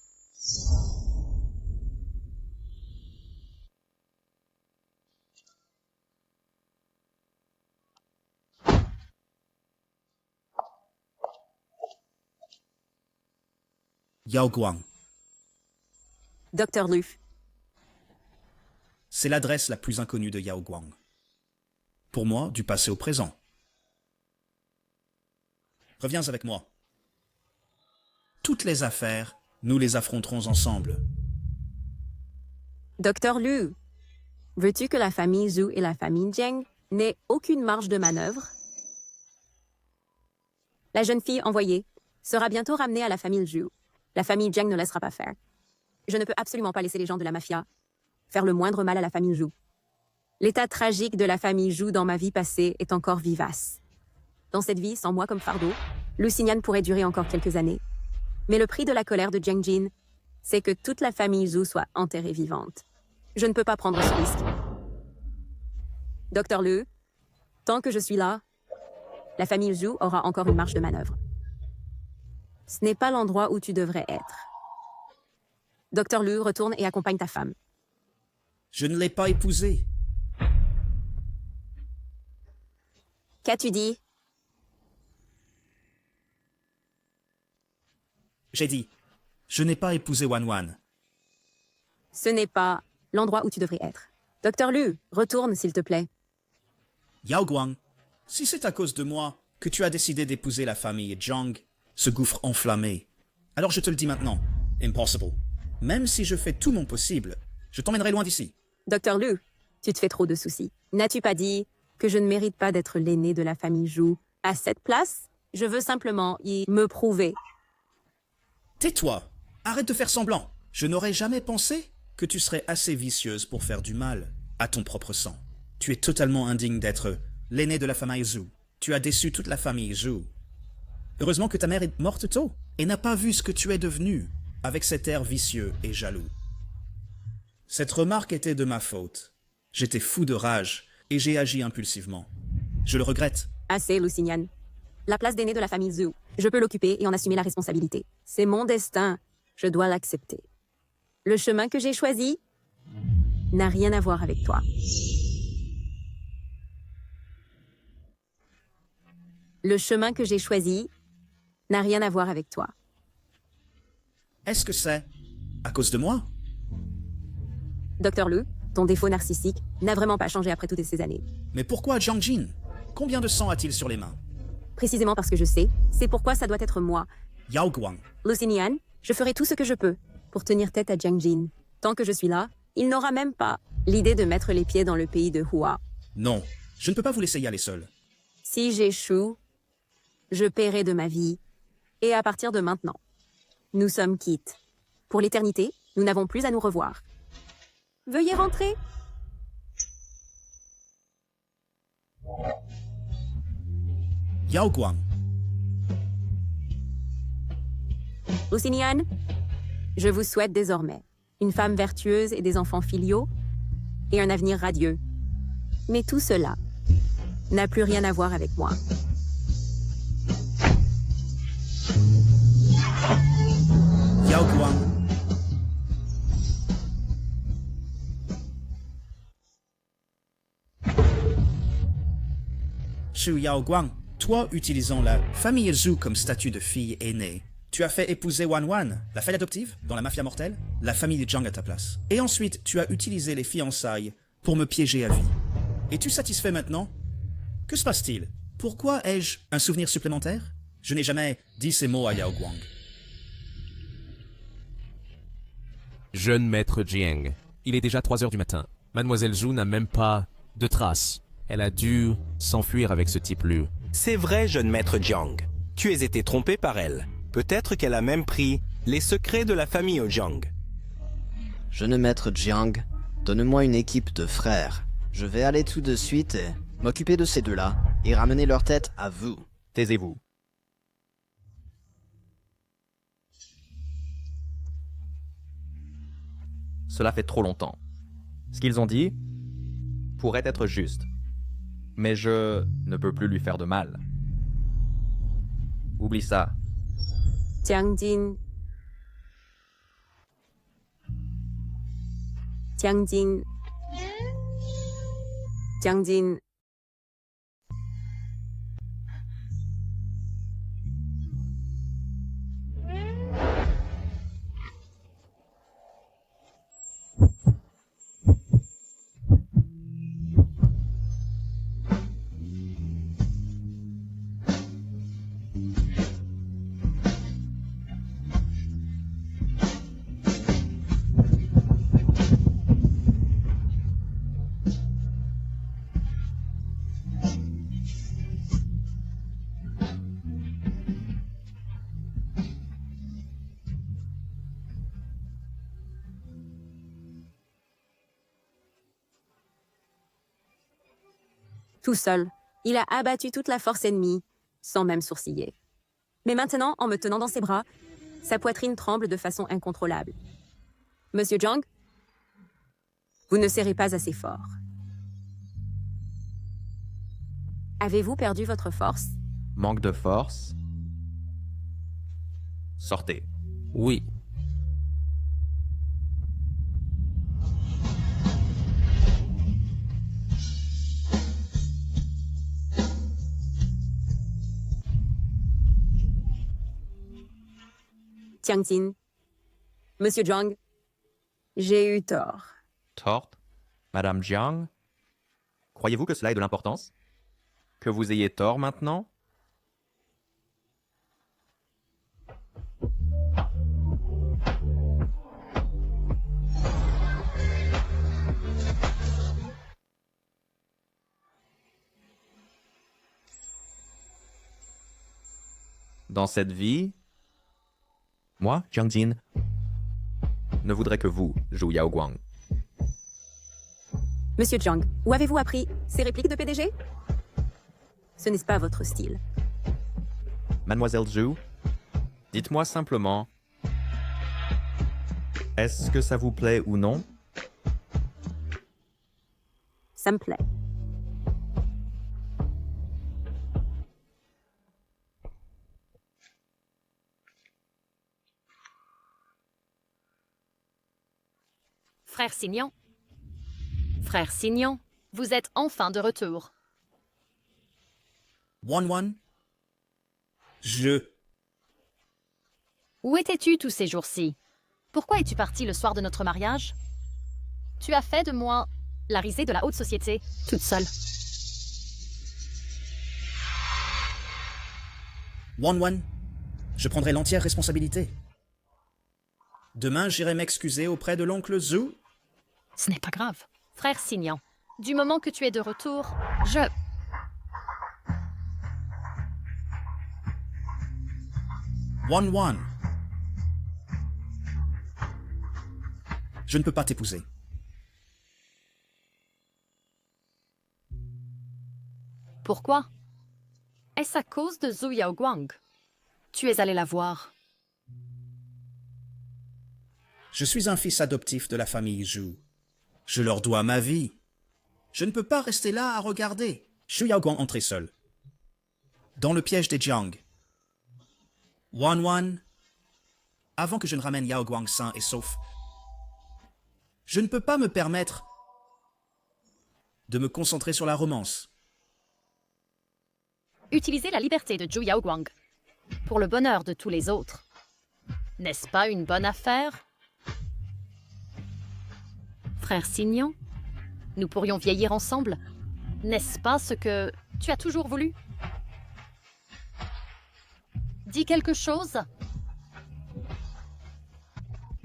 Yao Guang. Dr. Lu, C'est l'adresse la plus inconnue de Yao Guang. Pour moi, du passé au présent. Reviens avec moi. Toutes les affaires, nous les affronterons ensemble. Dr. Lu, veux-tu que la famille Zhu et la famille Jiang n'aient aucune marge de manœuvre? La jeune fille envoyée sera bientôt ramenée à la famille Zhu. La famille Jiang ne laissera pas faire. Je ne peux absolument pas laisser les gens de la mafia faire le moindre mal à la famille Zhu. L'état tragique de la famille Zhu dans ma vie passée est encore vivace. Dans cette vie, sans moi comme fardeau, Lu Xinyan pourrait durer encore quelques années. Mais le prix de la colère de Jiang Jin, c'est que toute la famille Zhu soit enterrée vivante. Je ne peux pas prendre ce risque. Dr. Lu, tant que je suis là, la famille Zhu aura encore une marge de manœuvre. Ce n'est pas l'endroit où tu devrais être. Dr. Lu, retourne et accompagne ta femme. Je ne l'ai pas épousée. Qu'as-tu dit? J'ai dit, je n'ai pas épousé Wan Wan. Ce n'est pas l'endroit où tu devrais être. Dr. Lu, retourne s'il te plaît. Yao Guang, si c'est à cause de moi que tu as décidé d'épouser la famille Jiang, ce gouffre enflammé, alors je te le dis maintenant, impossible. Même si je fais tout mon possible, je t'emmènerai loin d'ici. Dr. Lu, tu te fais trop de soucis. N'as-tu pas dit que je ne mérite pas d'être l'aîné de la famille Zhu à cette place? Je veux simplement y me prouver. Tais-toi, arrête de faire semblant. Je n'aurais jamais pensé que tu serais assez vicieuse pour faire du mal à ton propre sang. Tu es totalement indigne d'être l'aîné de la famille Zhu. Tu as déçu toute la famille Zhu. Heureusement que ta mère est morte tôt et n'a pas vu ce que tu es devenu avec cet air vicieux et jaloux. Cette remarque était de ma faute. J'étais fou de rage et j'ai agi impulsivement. Je le regrette. Assez, Lu Xinyan. La place d'aîné de la famille Zhu, je peux l'occuper et en assumer la responsabilité. C'est mon destin. Je dois l'accepter. Le chemin que j'ai choisi n'a rien à voir avec toi. Le chemin que j'ai choisi n'a rien à voir avec toi. Est-ce que c'est à cause de moi? Dr. Lu, ton défaut narcissique n'a vraiment pas changé après toutes ces années. Mais pourquoi Jiang Jin? Combien de sang a-t-il sur les mains? Précisément parce que je sais, c'est pourquoi ça doit être moi. Yao Guang. Lu Xinyan, je ferai tout ce que je peux pour tenir tête à Jiang Jin. Tant que je suis là, il n'aura même pas l'idée de mettre les pieds dans le pays de Hua. Non, je ne peux pas vous laisser y aller seul. Si j'échoue, je paierai de ma vie. Et à partir de maintenant, nous sommes quittes. Pour l'éternité, nous n'avons plus à nous revoir. Veuillez rentrer. Yao Guang. Lu Xinyan, je vous souhaite désormais une femme vertueuse et des enfants filiaux et un avenir radieux. Mais tout cela n'a plus rien à voir avec moi. Yao Guang. Shu Yao Guang, toi utilisant la famille Zhu comme statut de fille aînée, tu as fait épouser Wan Wan, la fille adoptive, dans la mafia mortelle, la famille Jiang à ta place. Et ensuite, tu as utilisé les fiançailles pour me piéger à vie. Es-tu satisfait maintenant? Que se passe-t-il? Pourquoi ai-je un souvenir supplémentaire? Je n'ai jamais dit ces mots à Yao Guang. Jeune maître Jiang, il est déjà 3 heures du matin. Mademoiselle Zhu n'a même pas de traces. Elle a dû s'enfuir avec ce type-là. C'est vrai, jeune maître Jiang. Tu as été trompé par elle. Peut-être qu'elle a même pris les secrets de la famille Jiang. Jeune maître Jiang, donne-moi une équipe de frères. Je vais aller tout de suite et m'occuper de ces deux-là et ramener leur tête à vous. Taisez-vous. Cela fait trop longtemps. Ce qu'ils ont dit pourrait être juste. Mais je ne peux plus lui faire de mal. Oublie ça. Jiangjin. Jiangjin. Jiangjin. Tout seul, il a abattu toute la force ennemie, sans même sourciller. Mais maintenant, en me tenant dans ses bras, sa poitrine tremble de façon incontrôlable. Monsieur Jiang, vous ne serrez pas assez fort. Avez-vous perdu votre force? Manque de force. Sortez. Oui. Jiangjin, Monsieur Jiang, j'ai eu tort. Tort? Madame Jiang? Croyez-vous que cela ait de l'importance? Que vous ayez tort maintenant? Dans cette vie, moi, Jiangjin, ne voudrais que vous, Zhu Yaoguang. Monsieur Jiang, où avez-vous appris ces répliques de PDG? Ce n'est pas votre style. Mademoiselle Zhu, dites-moi simplement, est-ce que ça vous plaît ou non? Ça me plaît. Frère Signon. Frère Signon, vous êtes enfin de retour. Wan Wan, Où étais-tu tous ces jours-ci? Pourquoi es-tu parti le soir de notre mariage? Tu as fait de moi la risée de la haute société, toute seule. Wan Wan, je prendrai l'entière responsabilité. Demain, j'irai m'excuser auprès de l'oncle Zhu. Ce n'est pas grave. Frère Signon, du moment que tu es de retour, Wan Wan, je ne peux pas t'épouser. Pourquoi? Est-ce à cause de Zhu Yaoguang? Tu es allé la voir. Je suis un fils adoptif de la famille Zhu. Je leur dois ma vie. Je ne peux pas rester là à regarder. Zhu Yaoguang entrait seul. Dans le piège des Jiang. Wan Wan, avant que je ne ramène Yaoguang sain et sauf, je ne peux pas me permettre de me concentrer sur la romance. Utilisez la liberté de Zhu Yaoguang pour le bonheur de tous les autres. N'est-ce pas une bonne affaire? Frère Signon, nous pourrions vieillir ensemble. N'est-ce pas ce que tu as toujours voulu? Dis quelque chose.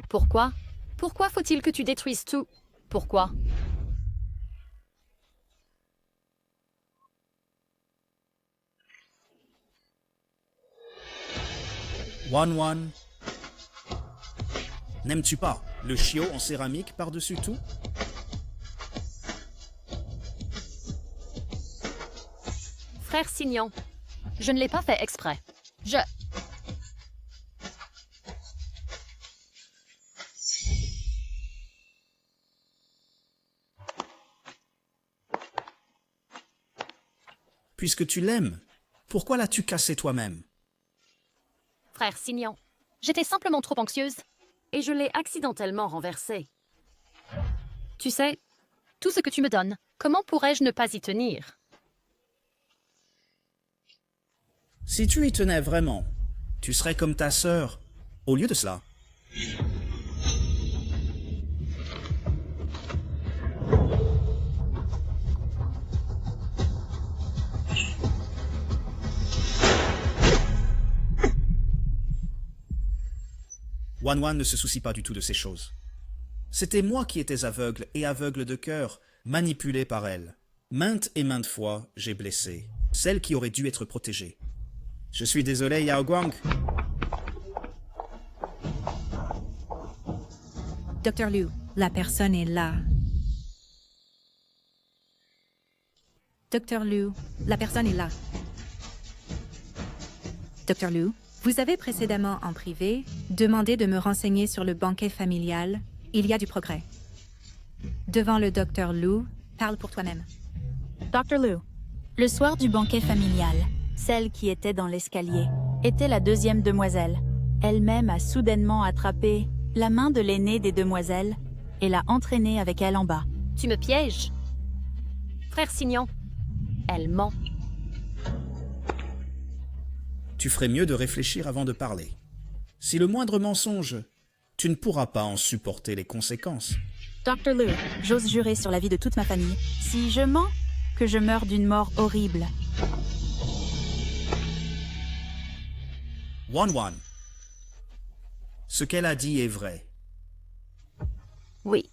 Pourquoi? Pourquoi faut-il que tu détruises tout? Pourquoi? Wan, n'aimes-tu pas le chiot en céramique par-dessus tout? Frère Signon, je ne l'ai pas fait exprès. Puisque tu l'aimes, pourquoi l'as-tu cassé toi-même? Frère Signon, j'étais simplement trop anxieuse et je l'ai accidentellement renversé. Tu sais, tout ce que tu me donnes, comment pourrais-je ne pas y tenir? Si tu y tenais vraiment, tu serais comme ta sœur, au lieu de cela. Wan ne se soucie pas du tout de ces choses. C'était moi qui étais aveugle et aveugle de cœur, manipulé par elle. Maintes et maintes fois, j'ai blessé celle qui aurait dû être protégée. Je suis désolé, Yao Guang. Dr. Liu, la personne est là. Dr. Liu, la personne est là. Dr. Liu, vous avez précédemment, en privé, demandé de me renseigner sur le banquet familial. Il y a du progrès. Devant le Dr. Liu, parle pour toi-même. Dr. Liu, le soir du banquet familial, celle qui était dans l'escalier était la deuxième demoiselle. Elle-même a soudainement attrapé la main de l'aînée des demoiselles et l'a entraînée avec elle en bas. Tu me pièges? Frère Signon, elle ment. Tu ferais mieux de réfléchir avant de parler. Si le moindre mensonge, tu ne pourras pas en supporter les conséquences. Dr. Liu, j'ose jurer sur la vie de toute ma famille, si je mens, que je meurs d'une mort horrible. Wan, ce qu'elle a dit est vrai. Oui,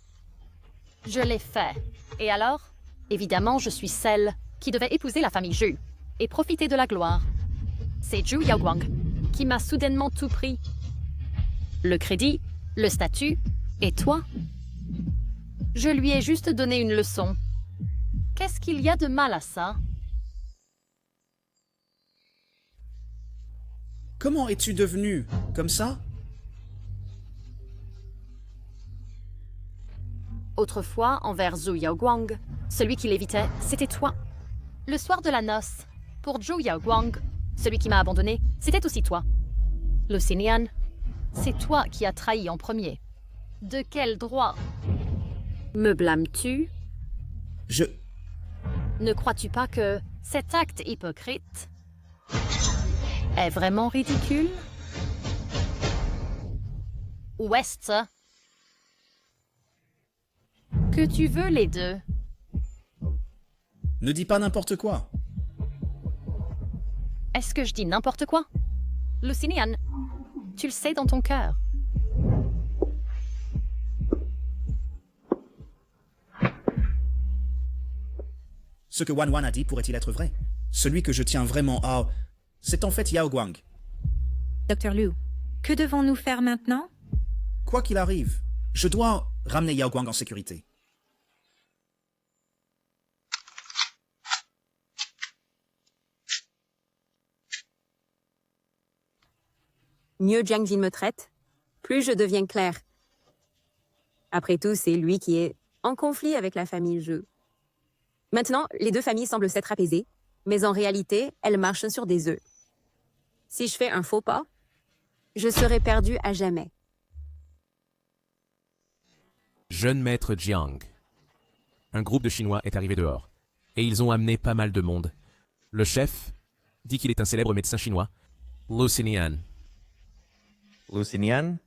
je l'ai fait. Et alors? Évidemment, je suis celle qui devait épouser la famille Zhu et profiter de la gloire. C'est Zhu Yaoguang qui m'a soudainement tout pris. Le crédit, le statut, et toi? Je lui ai juste donné une leçon. Qu'est-ce qu'il y a de mal à ça? Comment es-tu devenu comme ça? Autrefois, envers Zhu Yaoguang, celui qui l'évitait, c'était toi. Le soir de la noce, pour Zhu Yaoguang, celui qui m'a abandonné, c'était aussi toi. Lucinian, c'est toi qui as trahi en premier. De quel droit? Me blâmes-tu? Ne crois-tu pas que cet acte hypocrite est vraiment ridicule? Ou est-ce que tu veux les deux? Ne dis pas n'importe quoi. Est-ce que je dis n'importe quoi? Lucinian, tu le sais dans ton cœur. Ce que Wan a dit pourrait-il être vrai? Celui que je tiens vraiment à... C'est en fait Yaoguang. Dr. Liu, que devons-nous faire maintenant? Quoi qu'il arrive, je dois ramener Yaoguang en sécurité. Mieux Jiang Jin me traite, plus je deviens claire. Après tout, c'est lui qui est en conflit avec la famille Zhu. Maintenant, les deux familles semblent s'être apaisées, mais en réalité, elles marchent sur des œufs. Si je fais un faux pas, je serai perdue à jamais. Jeune maître Jiang. Un groupe de Chinois est arrivé dehors, et ils ont amené pas mal de monde. Le chef dit qu'il est un célèbre médecin chinois, Lucinian. Lucinian?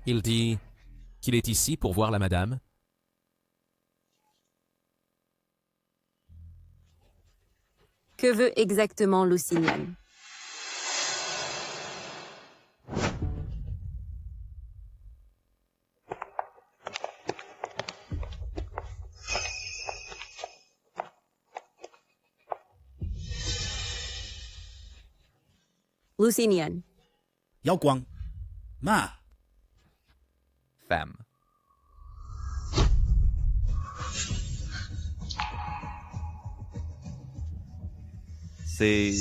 Il dit qu'il est ici pour voir la madame. Que veut exactement Lucinian? Lucinian. Yao Guang. Ma. Femme. C'est...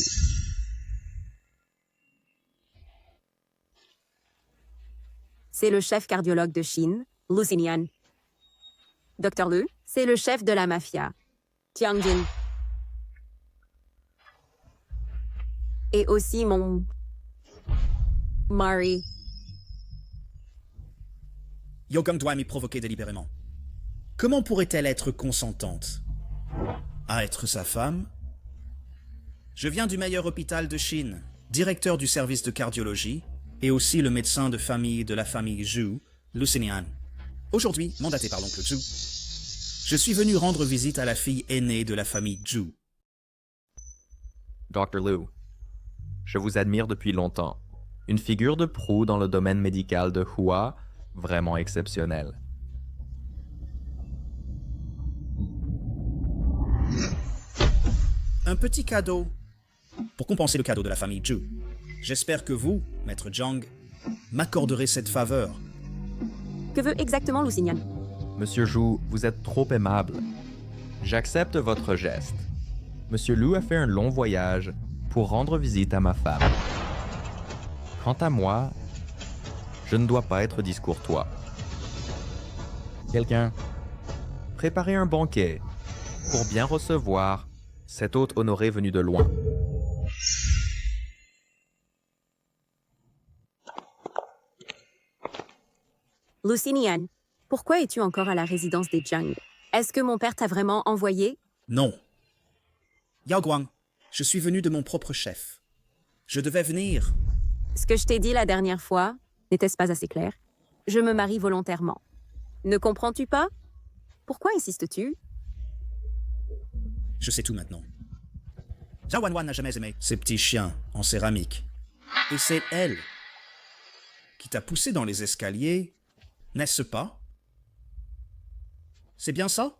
C'est le chef cardiologue de Chine, Lucinian. Dr. Lu, c'est le chef de la mafia, Tianjin. Et aussi mon... mari. Yogang doit m'y provoquer délibérément. Comment pourrait-elle être consentante à être sa femme? Je viens du meilleur hôpital de Chine, directeur du service de cardiologie, et aussi le médecin de famille de la famille Zhu, Lucinian. Aujourd'hui, mandaté par l'oncle Zhu, je suis venu rendre visite à la fille aînée de la famille Zhu. Dr. Lu, je vous admire depuis longtemps. Une figure de proue dans le domaine médical de Hua, vraiment exceptionnelle. Un petit cadeau pour compenser le cadeau de la famille Zhu. J'espère que vous, maître Jiang, m'accorderez cette faveur. Que veut exactement Lucinian? Monsieur Zhu, vous êtes trop aimable. J'accepte votre geste. Monsieur Lu a fait un long voyage pour rendre visite à ma femme. Quant à moi, je ne dois pas être discourtois. Quelqu'un, préparez un banquet pour bien recevoir cet hôte honoré venu de loin. Lucinian, pourquoi es-tu encore à la résidence des Jiang? Est-ce que mon père t'a vraiment envoyé? Non. Yao Guang, je suis venu de mon propre chef. Je devais venir. Ce que je t'ai dit la dernière fois, n'était-ce pas assez clair? Je me marie volontairement. Ne comprends-tu pas? Pourquoi insistes-tu? Je sais tout maintenant. Zhao Wanwan n'a jamais aimé ces petits chiens en céramique. Et c'est elle qui t'a poussé dans les escaliers, n'est-ce pas? C'est bien ça?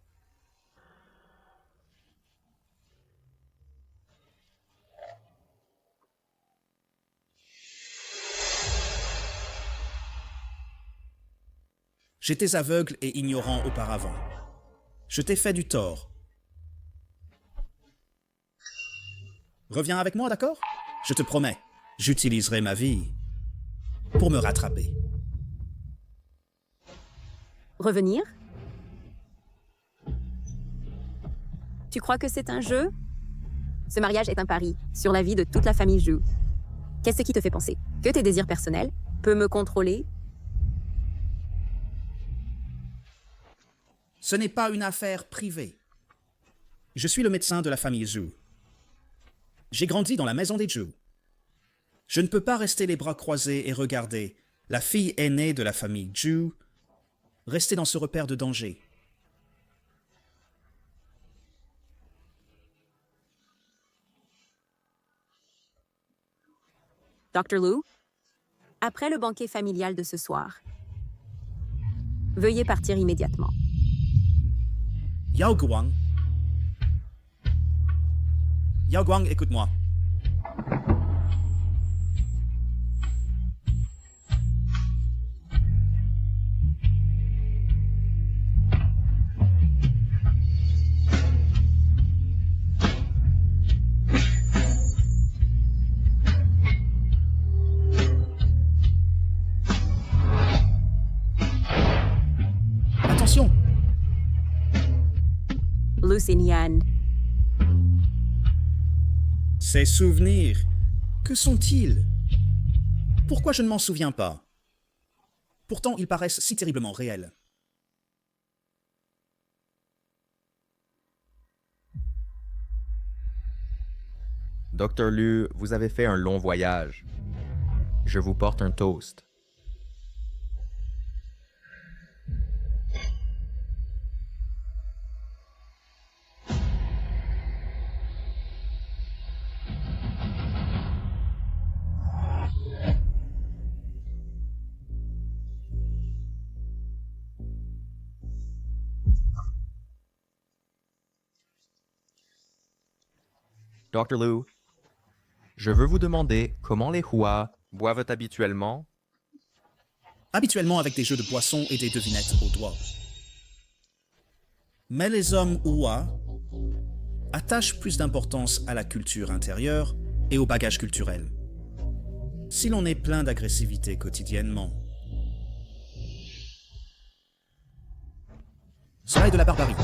J'étais aveugle et ignorant auparavant. Je t'ai fait du tort. Reviens avec moi, d'accord? Je te promets, j'utiliserai ma vie pour me rattraper. Revenir? Tu crois que c'est un jeu? Ce mariage est un pari sur la vie de toute la famille Zhu. Qu'est-ce qui te fait penser que tes désirs personnels peuvent me contrôler? Ce n'est pas une affaire privée. Je suis le médecin de la famille Zhu. J'ai grandi dans la maison des Zhu. Je ne peux pas rester les bras croisés et regarder la fille aînée de la famille Zhu rester dans ce repère de danger. Dr. Lu, après le banquet familial de ce soir, veuillez partir immédiatement. Yao Guang. Yao Guang, écoute-moi. Attention! Lucinian. Ces souvenirs, que sont-ils? Pourquoi je ne m'en souviens pas? Pourtant, ils paraissent si terriblement réels. Dr. Lu, vous avez fait un long voyage. Je vous porte un toast. Dr. Liu, je veux vous demander comment les Hua boivent habituellement. Habituellement avec des jeux de poissons et des devinettes au doigt. Mais les hommes Hua attachent plus d'importance à la culture intérieure et au bagage culturel. Si l'on est plein d'agressivité quotidiennement, cela est de la barbarie.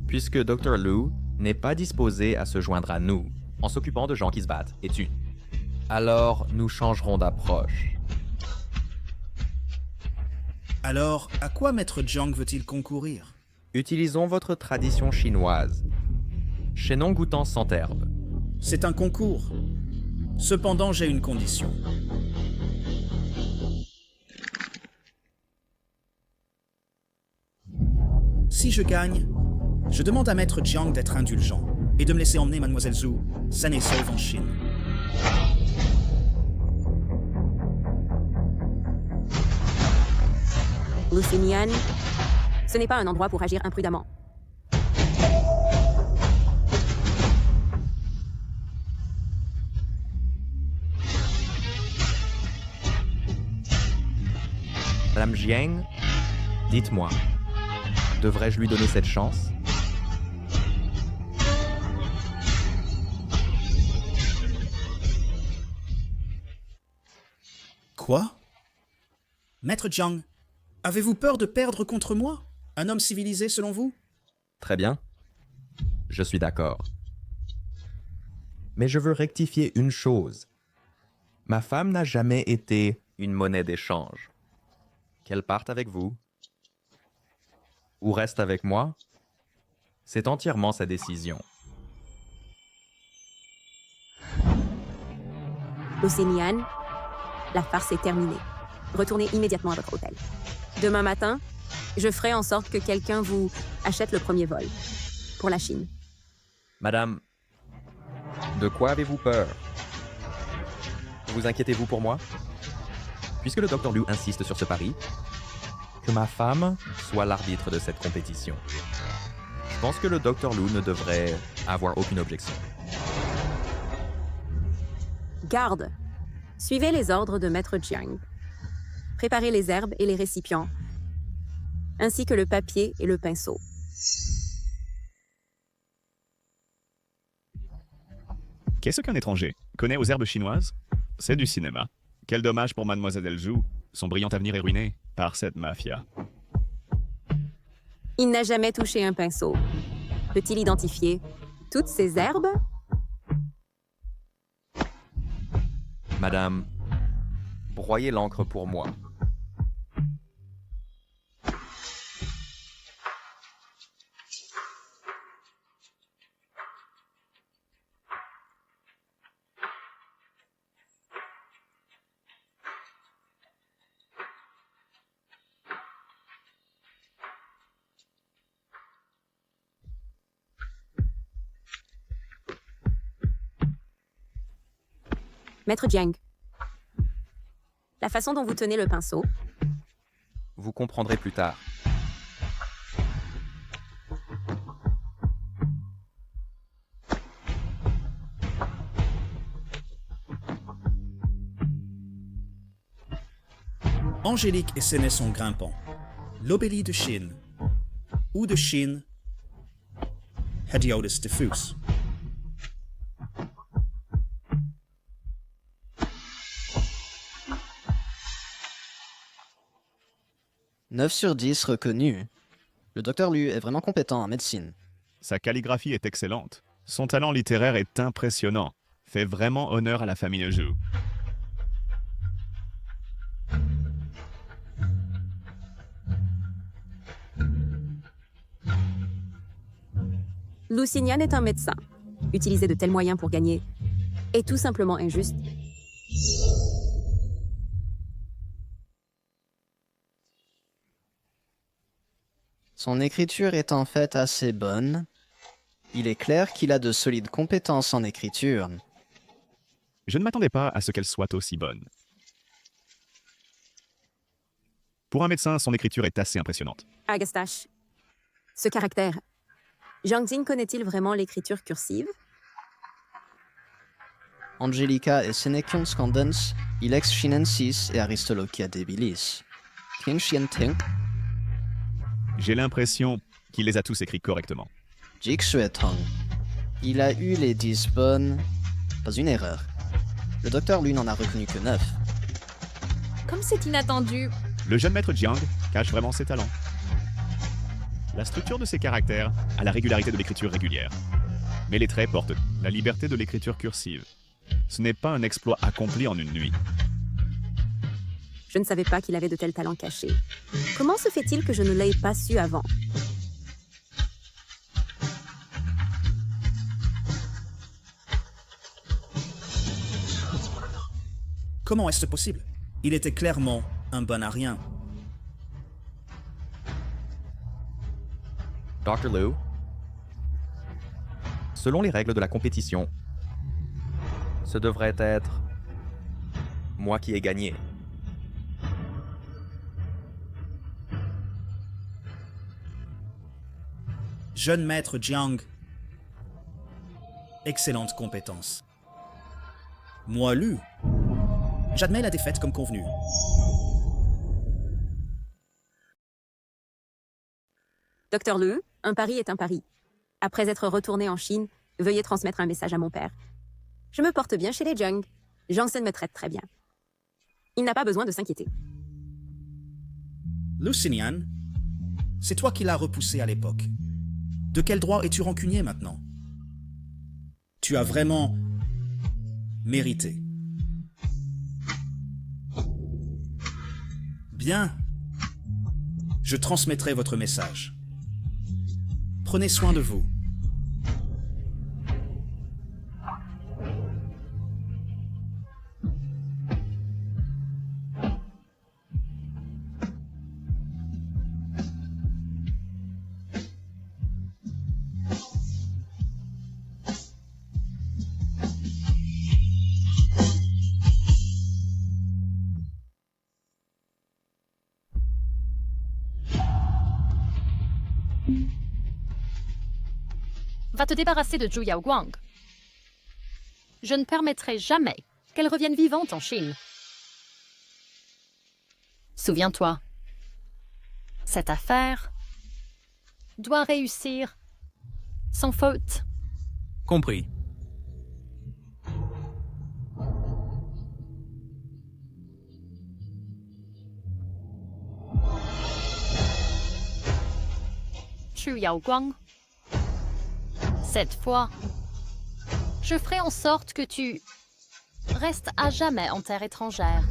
Puisque Dr. Liu n'est pas disposé à se joindre à nous en s'occupant de gens qui se battent et tuent, alors nous changerons d'approche. Alors, à quoi Maître Jiang veut-il concourir? Utilisons votre tradition chinoise. Chaînon goûtant sans herbe. C'est un concours. Cependant, j'ai une condition. Si je gagne, je demande à Maître Jiang d'être indulgent et de me laisser emmener Mademoiselle Zhu, saine et sauve en Chine. Lucinian, ce n'est pas un endroit pour agir imprudemment. Madame Jiang, dites-moi, devrais-je lui donner cette chance? Quoi? Maître Jiang, avez-vous peur de perdre contre moi? Un homme civilisé selon vous? Très bien. Je suis d'accord. Mais je veux rectifier une chose. Ma femme n'a jamais été une monnaie d'échange. Qu'elle parte avec vous ou reste avec moi, c'est entièrement sa décision. Lucinian, la farce est terminée. Retournez immédiatement à votre hôtel. Demain matin, je ferai en sorte que quelqu'un vous achète le premier vol pour la Chine. Madame, de quoi avez-vous peur? Vous inquiétez-vous pour moi? Puisque le Dr. Liu insiste sur ce pari, que ma femme soit l'arbitre de cette compétition. Je pense que le Dr. Liu ne devrait avoir aucune objection. Garde! Suivez les ordres de Maître Jiang. Préparez les herbes et les récipients, ainsi que le papier et le pinceau. Qu'est-ce qu'un étranger connaît aux herbes chinoises? C'est du cinéma. Quel dommage pour Mademoiselle Zhu. Son brillant avenir est ruiné par cette mafia. Il n'a jamais touché un pinceau. Peut-il identifier toutes ces herbes? Madame, broyez l'encre pour moi. Maître Jiang, la façon dont vous tenez le pinceau. Vous comprendrez plus tard. Angélique et Séné sont grimpants. L'obélie de Chine, ou de Chine, Hediotis diffus. 9 sur 10 reconnu. Le Dr. Liu est vraiment compétent en médecine. Sa calligraphie est excellente. Son talent littéraire est impressionnant. Fait vraiment honneur à la famille Zhu. Lu Xinyan est un médecin. Utiliser de tels moyens pour gagner est tout simplement injuste. Son écriture est en fait assez bonne. Il est clair qu'il a de solides compétences en écriture. Je ne m'attendais pas à ce qu'elle soit aussi bonne. Pour un médecin, son écriture est assez impressionnante. Agastache, ce caractère. Zhang Jing connaît-il vraiment l'écriture cursive? Angelica et Senekion Scandens, Ilex Shinensis et Aristolochia debilis. King Xian-Ting, J'ai l'impression qu'il les a tous écrits correctement. Jik Shuetong. Il a eu les 10 bonnes. Pas une erreur. Le docteur, lui, n'en a reconnu que 9. Comme c'est inattendu. Le jeune maître Jiang cache vraiment ses talents. La structure de ses caractères a la régularité de l'écriture régulière. Mais les traits portent la liberté de l'écriture cursive. Ce n'est pas un exploit accompli en une nuit. Je ne savais pas qu'il avait de tels talents cachés. Comment se fait-il que je ne l'aie pas su avant? Comment est-ce possible? Il était clairement un bon à rien. Dr. Liu, selon les règles de la compétition, ce devrait être moi qui ai gagné. Jeune maître Jiang. Excellente compétence. Moi, Lu. J'admets la défaite comme convenu. Docteur Liu, un pari est un pari. Après être retourné en Chine, veuillez transmettre un message à mon père. Je me porte bien chez les Jiang. Janssen me traite très bien. Il n'a pas besoin de s'inquiéter. Lu Xinyan, c'est toi qui l'as repoussé à l'époque. De quel droit es-tu rancunier maintenant? Tu as vraiment mérité. Bien. Je transmettrai votre message. Prenez soin de vous. Va te débarrasser de Zhu Yaoguang. Je ne permettrai jamais qu'elle revienne vivante en Chine. Souviens-toi, cette affaire doit réussir sans faute. Compris. Zhu Yaoguang, cette fois, je ferai en sorte que tu restes à jamais en terre étrangère.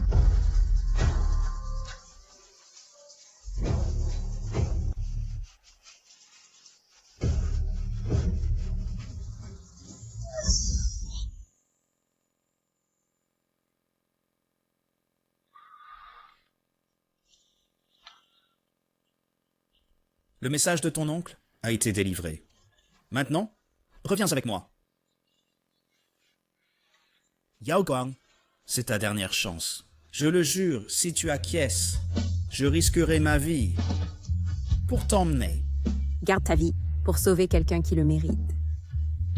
Le message de ton oncle a été délivré. Maintenant, reviens avec moi. Yaoguang, c'est ta dernière chance. Je le jure, si tu acquiesces, je risquerai ma vie pour t'emmener. Garde ta vie pour sauver quelqu'un qui le mérite.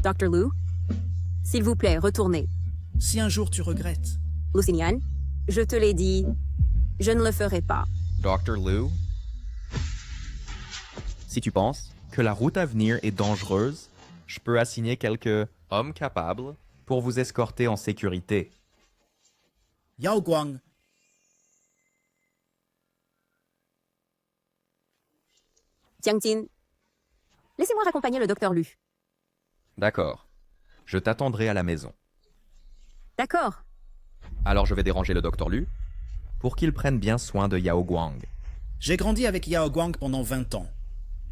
Dr. Liu, s'il vous plaît, retournez. Si un jour tu regrettes. Lu Xinyan, je te l'ai dit, je ne le ferai pas. Dr. Liu, si tu penses que la route à venir est dangereuse, je peux assigner quelques hommes capables pour vous escorter en sécurité. Yaoguang. Jiang-Jin, laissez-moi raccompagner le docteur Lu. D'accord. Je t'attendrai à la maison. D'accord. Alors je vais déranger le docteur Lu pour qu'il prenne bien soin de Yaoguang. J'ai grandi avec Yaoguang pendant 20 ans,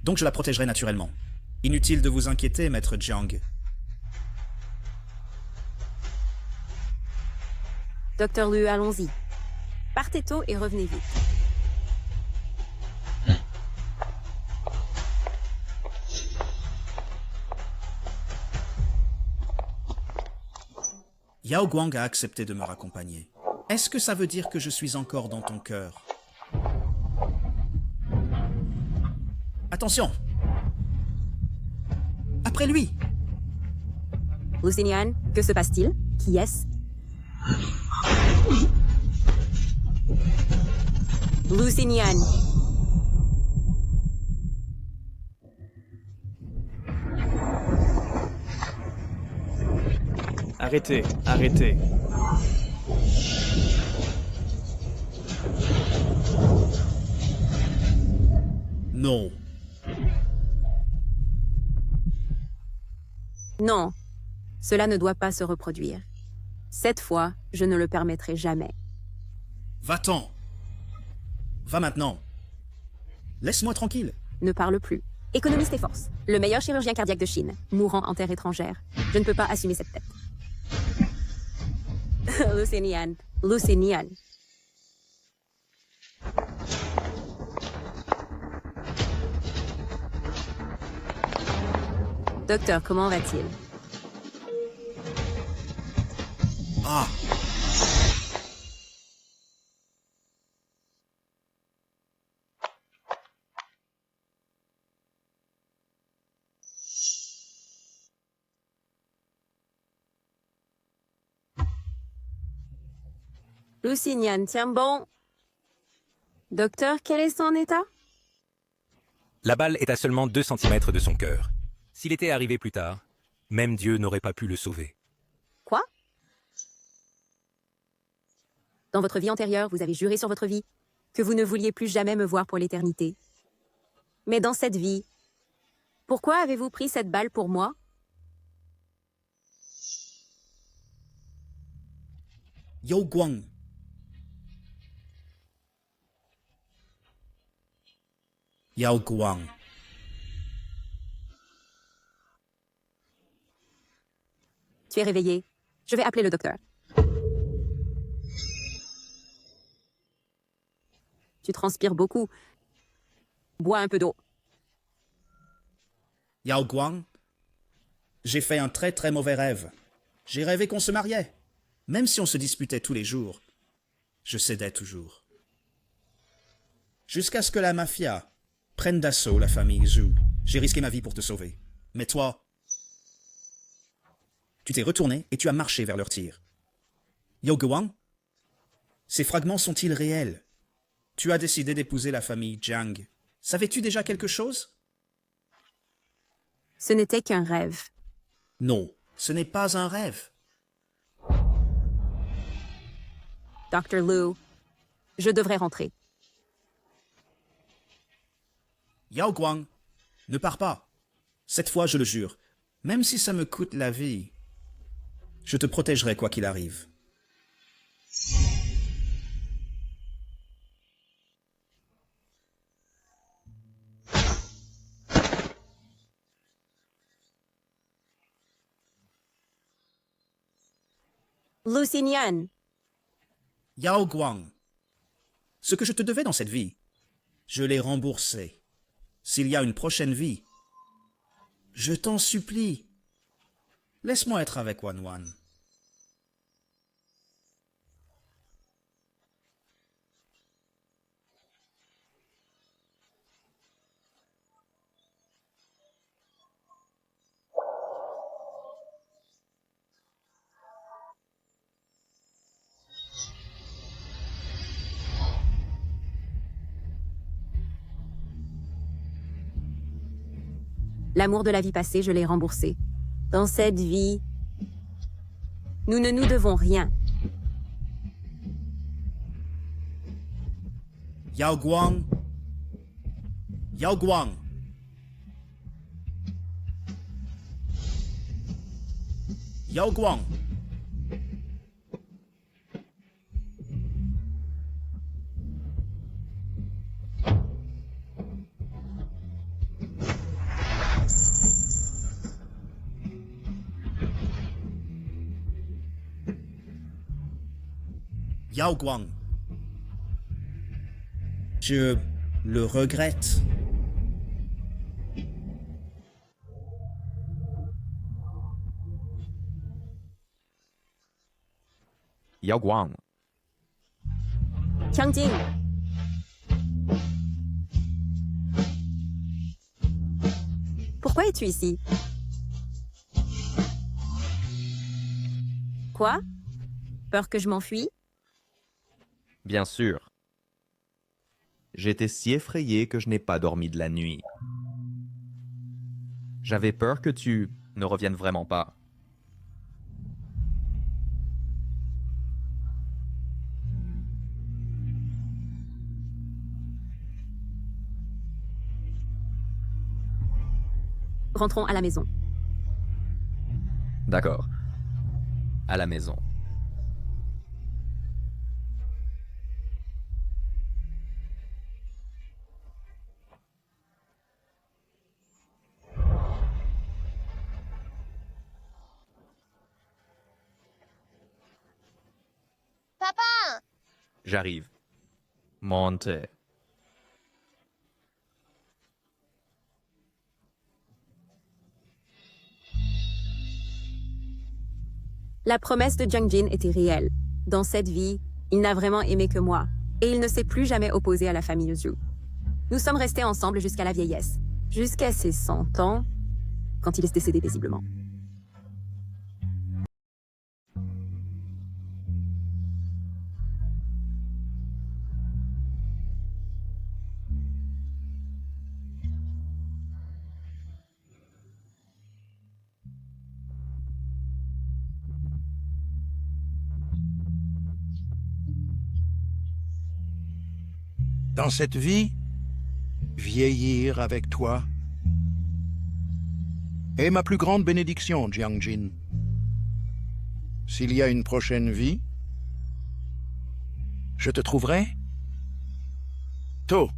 donc je la protégerai naturellement. Inutile de vous inquiéter, maître Jiang. Docteur Liu, allons-y. Partez tôt et revenez vite. Yao Guang a accepté de me raccompagner. Est-ce que ça veut dire que je suis encore dans ton cœur? Attention! Après lui! Lucinian, que se passe-t-il? Qui est-ce? Lucinian. Arrêtez, arrêtez. Non. Non, cela ne doit pas se reproduire. Cette fois, je ne le permettrai jamais. Va-t'en! Va maintenant! Laisse-moi tranquille! Ne parle plus. Économise tes forces. Le meilleur chirurgien cardiaque de Chine, mourant en terre étrangère. Je ne peux pas assumer cette tête. Lucinian. Lucinian. Docteur, comment va-t-il? Ah! Lucinian, tiens bon. Docteur, quel est son état? La balle est à seulement 2 cm de son cœur. S'il était arrivé plus tard, même Dieu n'aurait pas pu le sauver. Quoi? Dans votre vie antérieure, vous avez juré sur votre vie que vous ne vouliez plus jamais me voir pour l'éternité. Mais dans cette vie, pourquoi avez-vous pris cette balle pour moi? Yao Guang. Yao Guang. Tu es réveillé. Je vais appeler le docteur. Tu transpires beaucoup. Bois un peu d'eau. Yao Guang, j'ai fait un très très mauvais rêve. J'ai rêvé qu'on se mariait. Même si on se disputait tous les jours, je cédais toujours. Jusqu'à ce que la mafia prenne d'assaut la famille Zhu. J'ai risqué ma vie pour te sauver. Mais toi, tu t'es retourné et tu as marché vers leur tir. Yao Guang, ces fragments sont-ils réels? Tu as décidé d'épouser la famille Jiang. Savais-tu déjà quelque chose? Ce n'était qu'un rêve. Non, ce n'est pas un rêve. Dr. Liu, je devrais rentrer. Yao Guang, ne pars pas. Cette fois, je le jure, même si ça me coûte la vie, je te protégerai quoi qu'il arrive. Lucinian. Yao Guang, ce que je te devais dans cette vie, je l'ai remboursé. S'il y a une prochaine vie, je t'en supplie, laisse-moi être avec Wan Wan. L'amour de la vie passée, je l'ai remboursé. Dans cette vie, nous ne nous devons rien. Yao Guang, Yao Guang. Yao Guang. Yao Guang. Je le regrette. Yao Guang. Tiangjin. Pourquoi es-tu ici? Quoi? Peur que je m'enfuis? Bien sûr. J'étais si effrayé que je n'ai pas dormi de la nuit. J'avais peur que tu ne reviennes vraiment pas. Rentrons à la maison. D'accord. À la maison. Papa! J'arrive. Montez. La promesse de Jiang Jin était réelle. Dans cette vie, il n'a vraiment aimé que moi, et il ne s'est plus jamais opposé à la famille Zhu. Nous sommes restés ensemble jusqu'à la vieillesse, jusqu'à ses 100 ans, quand il est décédé paisiblement. Dans cette vie, vieillir avec toi est ma plus grande bénédiction, Jiang Jin. S'il y a une prochaine vie, je te trouverai tôt.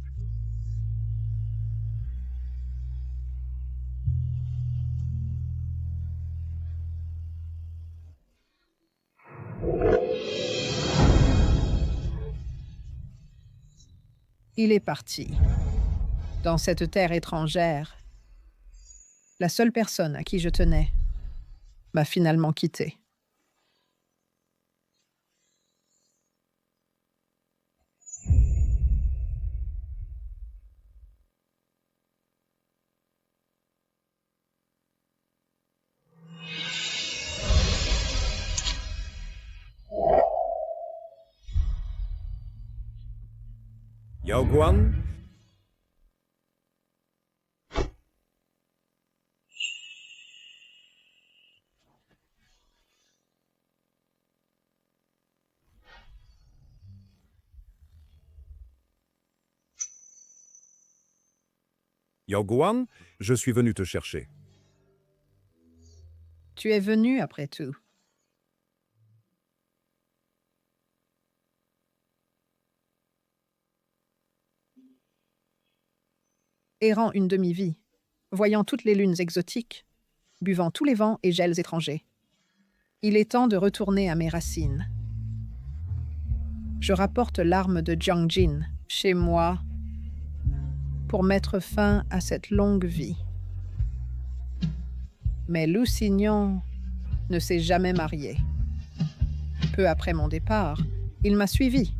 Il est parti. Dans cette terre étrangère, la seule personne à qui je tenais m'a finalement quitté. Yao Guang? Yao Guang, je suis venu te chercher. Tu es venu après tout. Errant une demi-vie, voyant toutes les lunes exotiques, buvant tous les vents et gels étrangers. Il est temps de retourner à mes racines. Je rapporte l'arme de Jiang Jin chez moi pour mettre fin à cette longue vie. Mais Lusignan ne s'est jamais marié. Peu après mon départ, il m'a suivi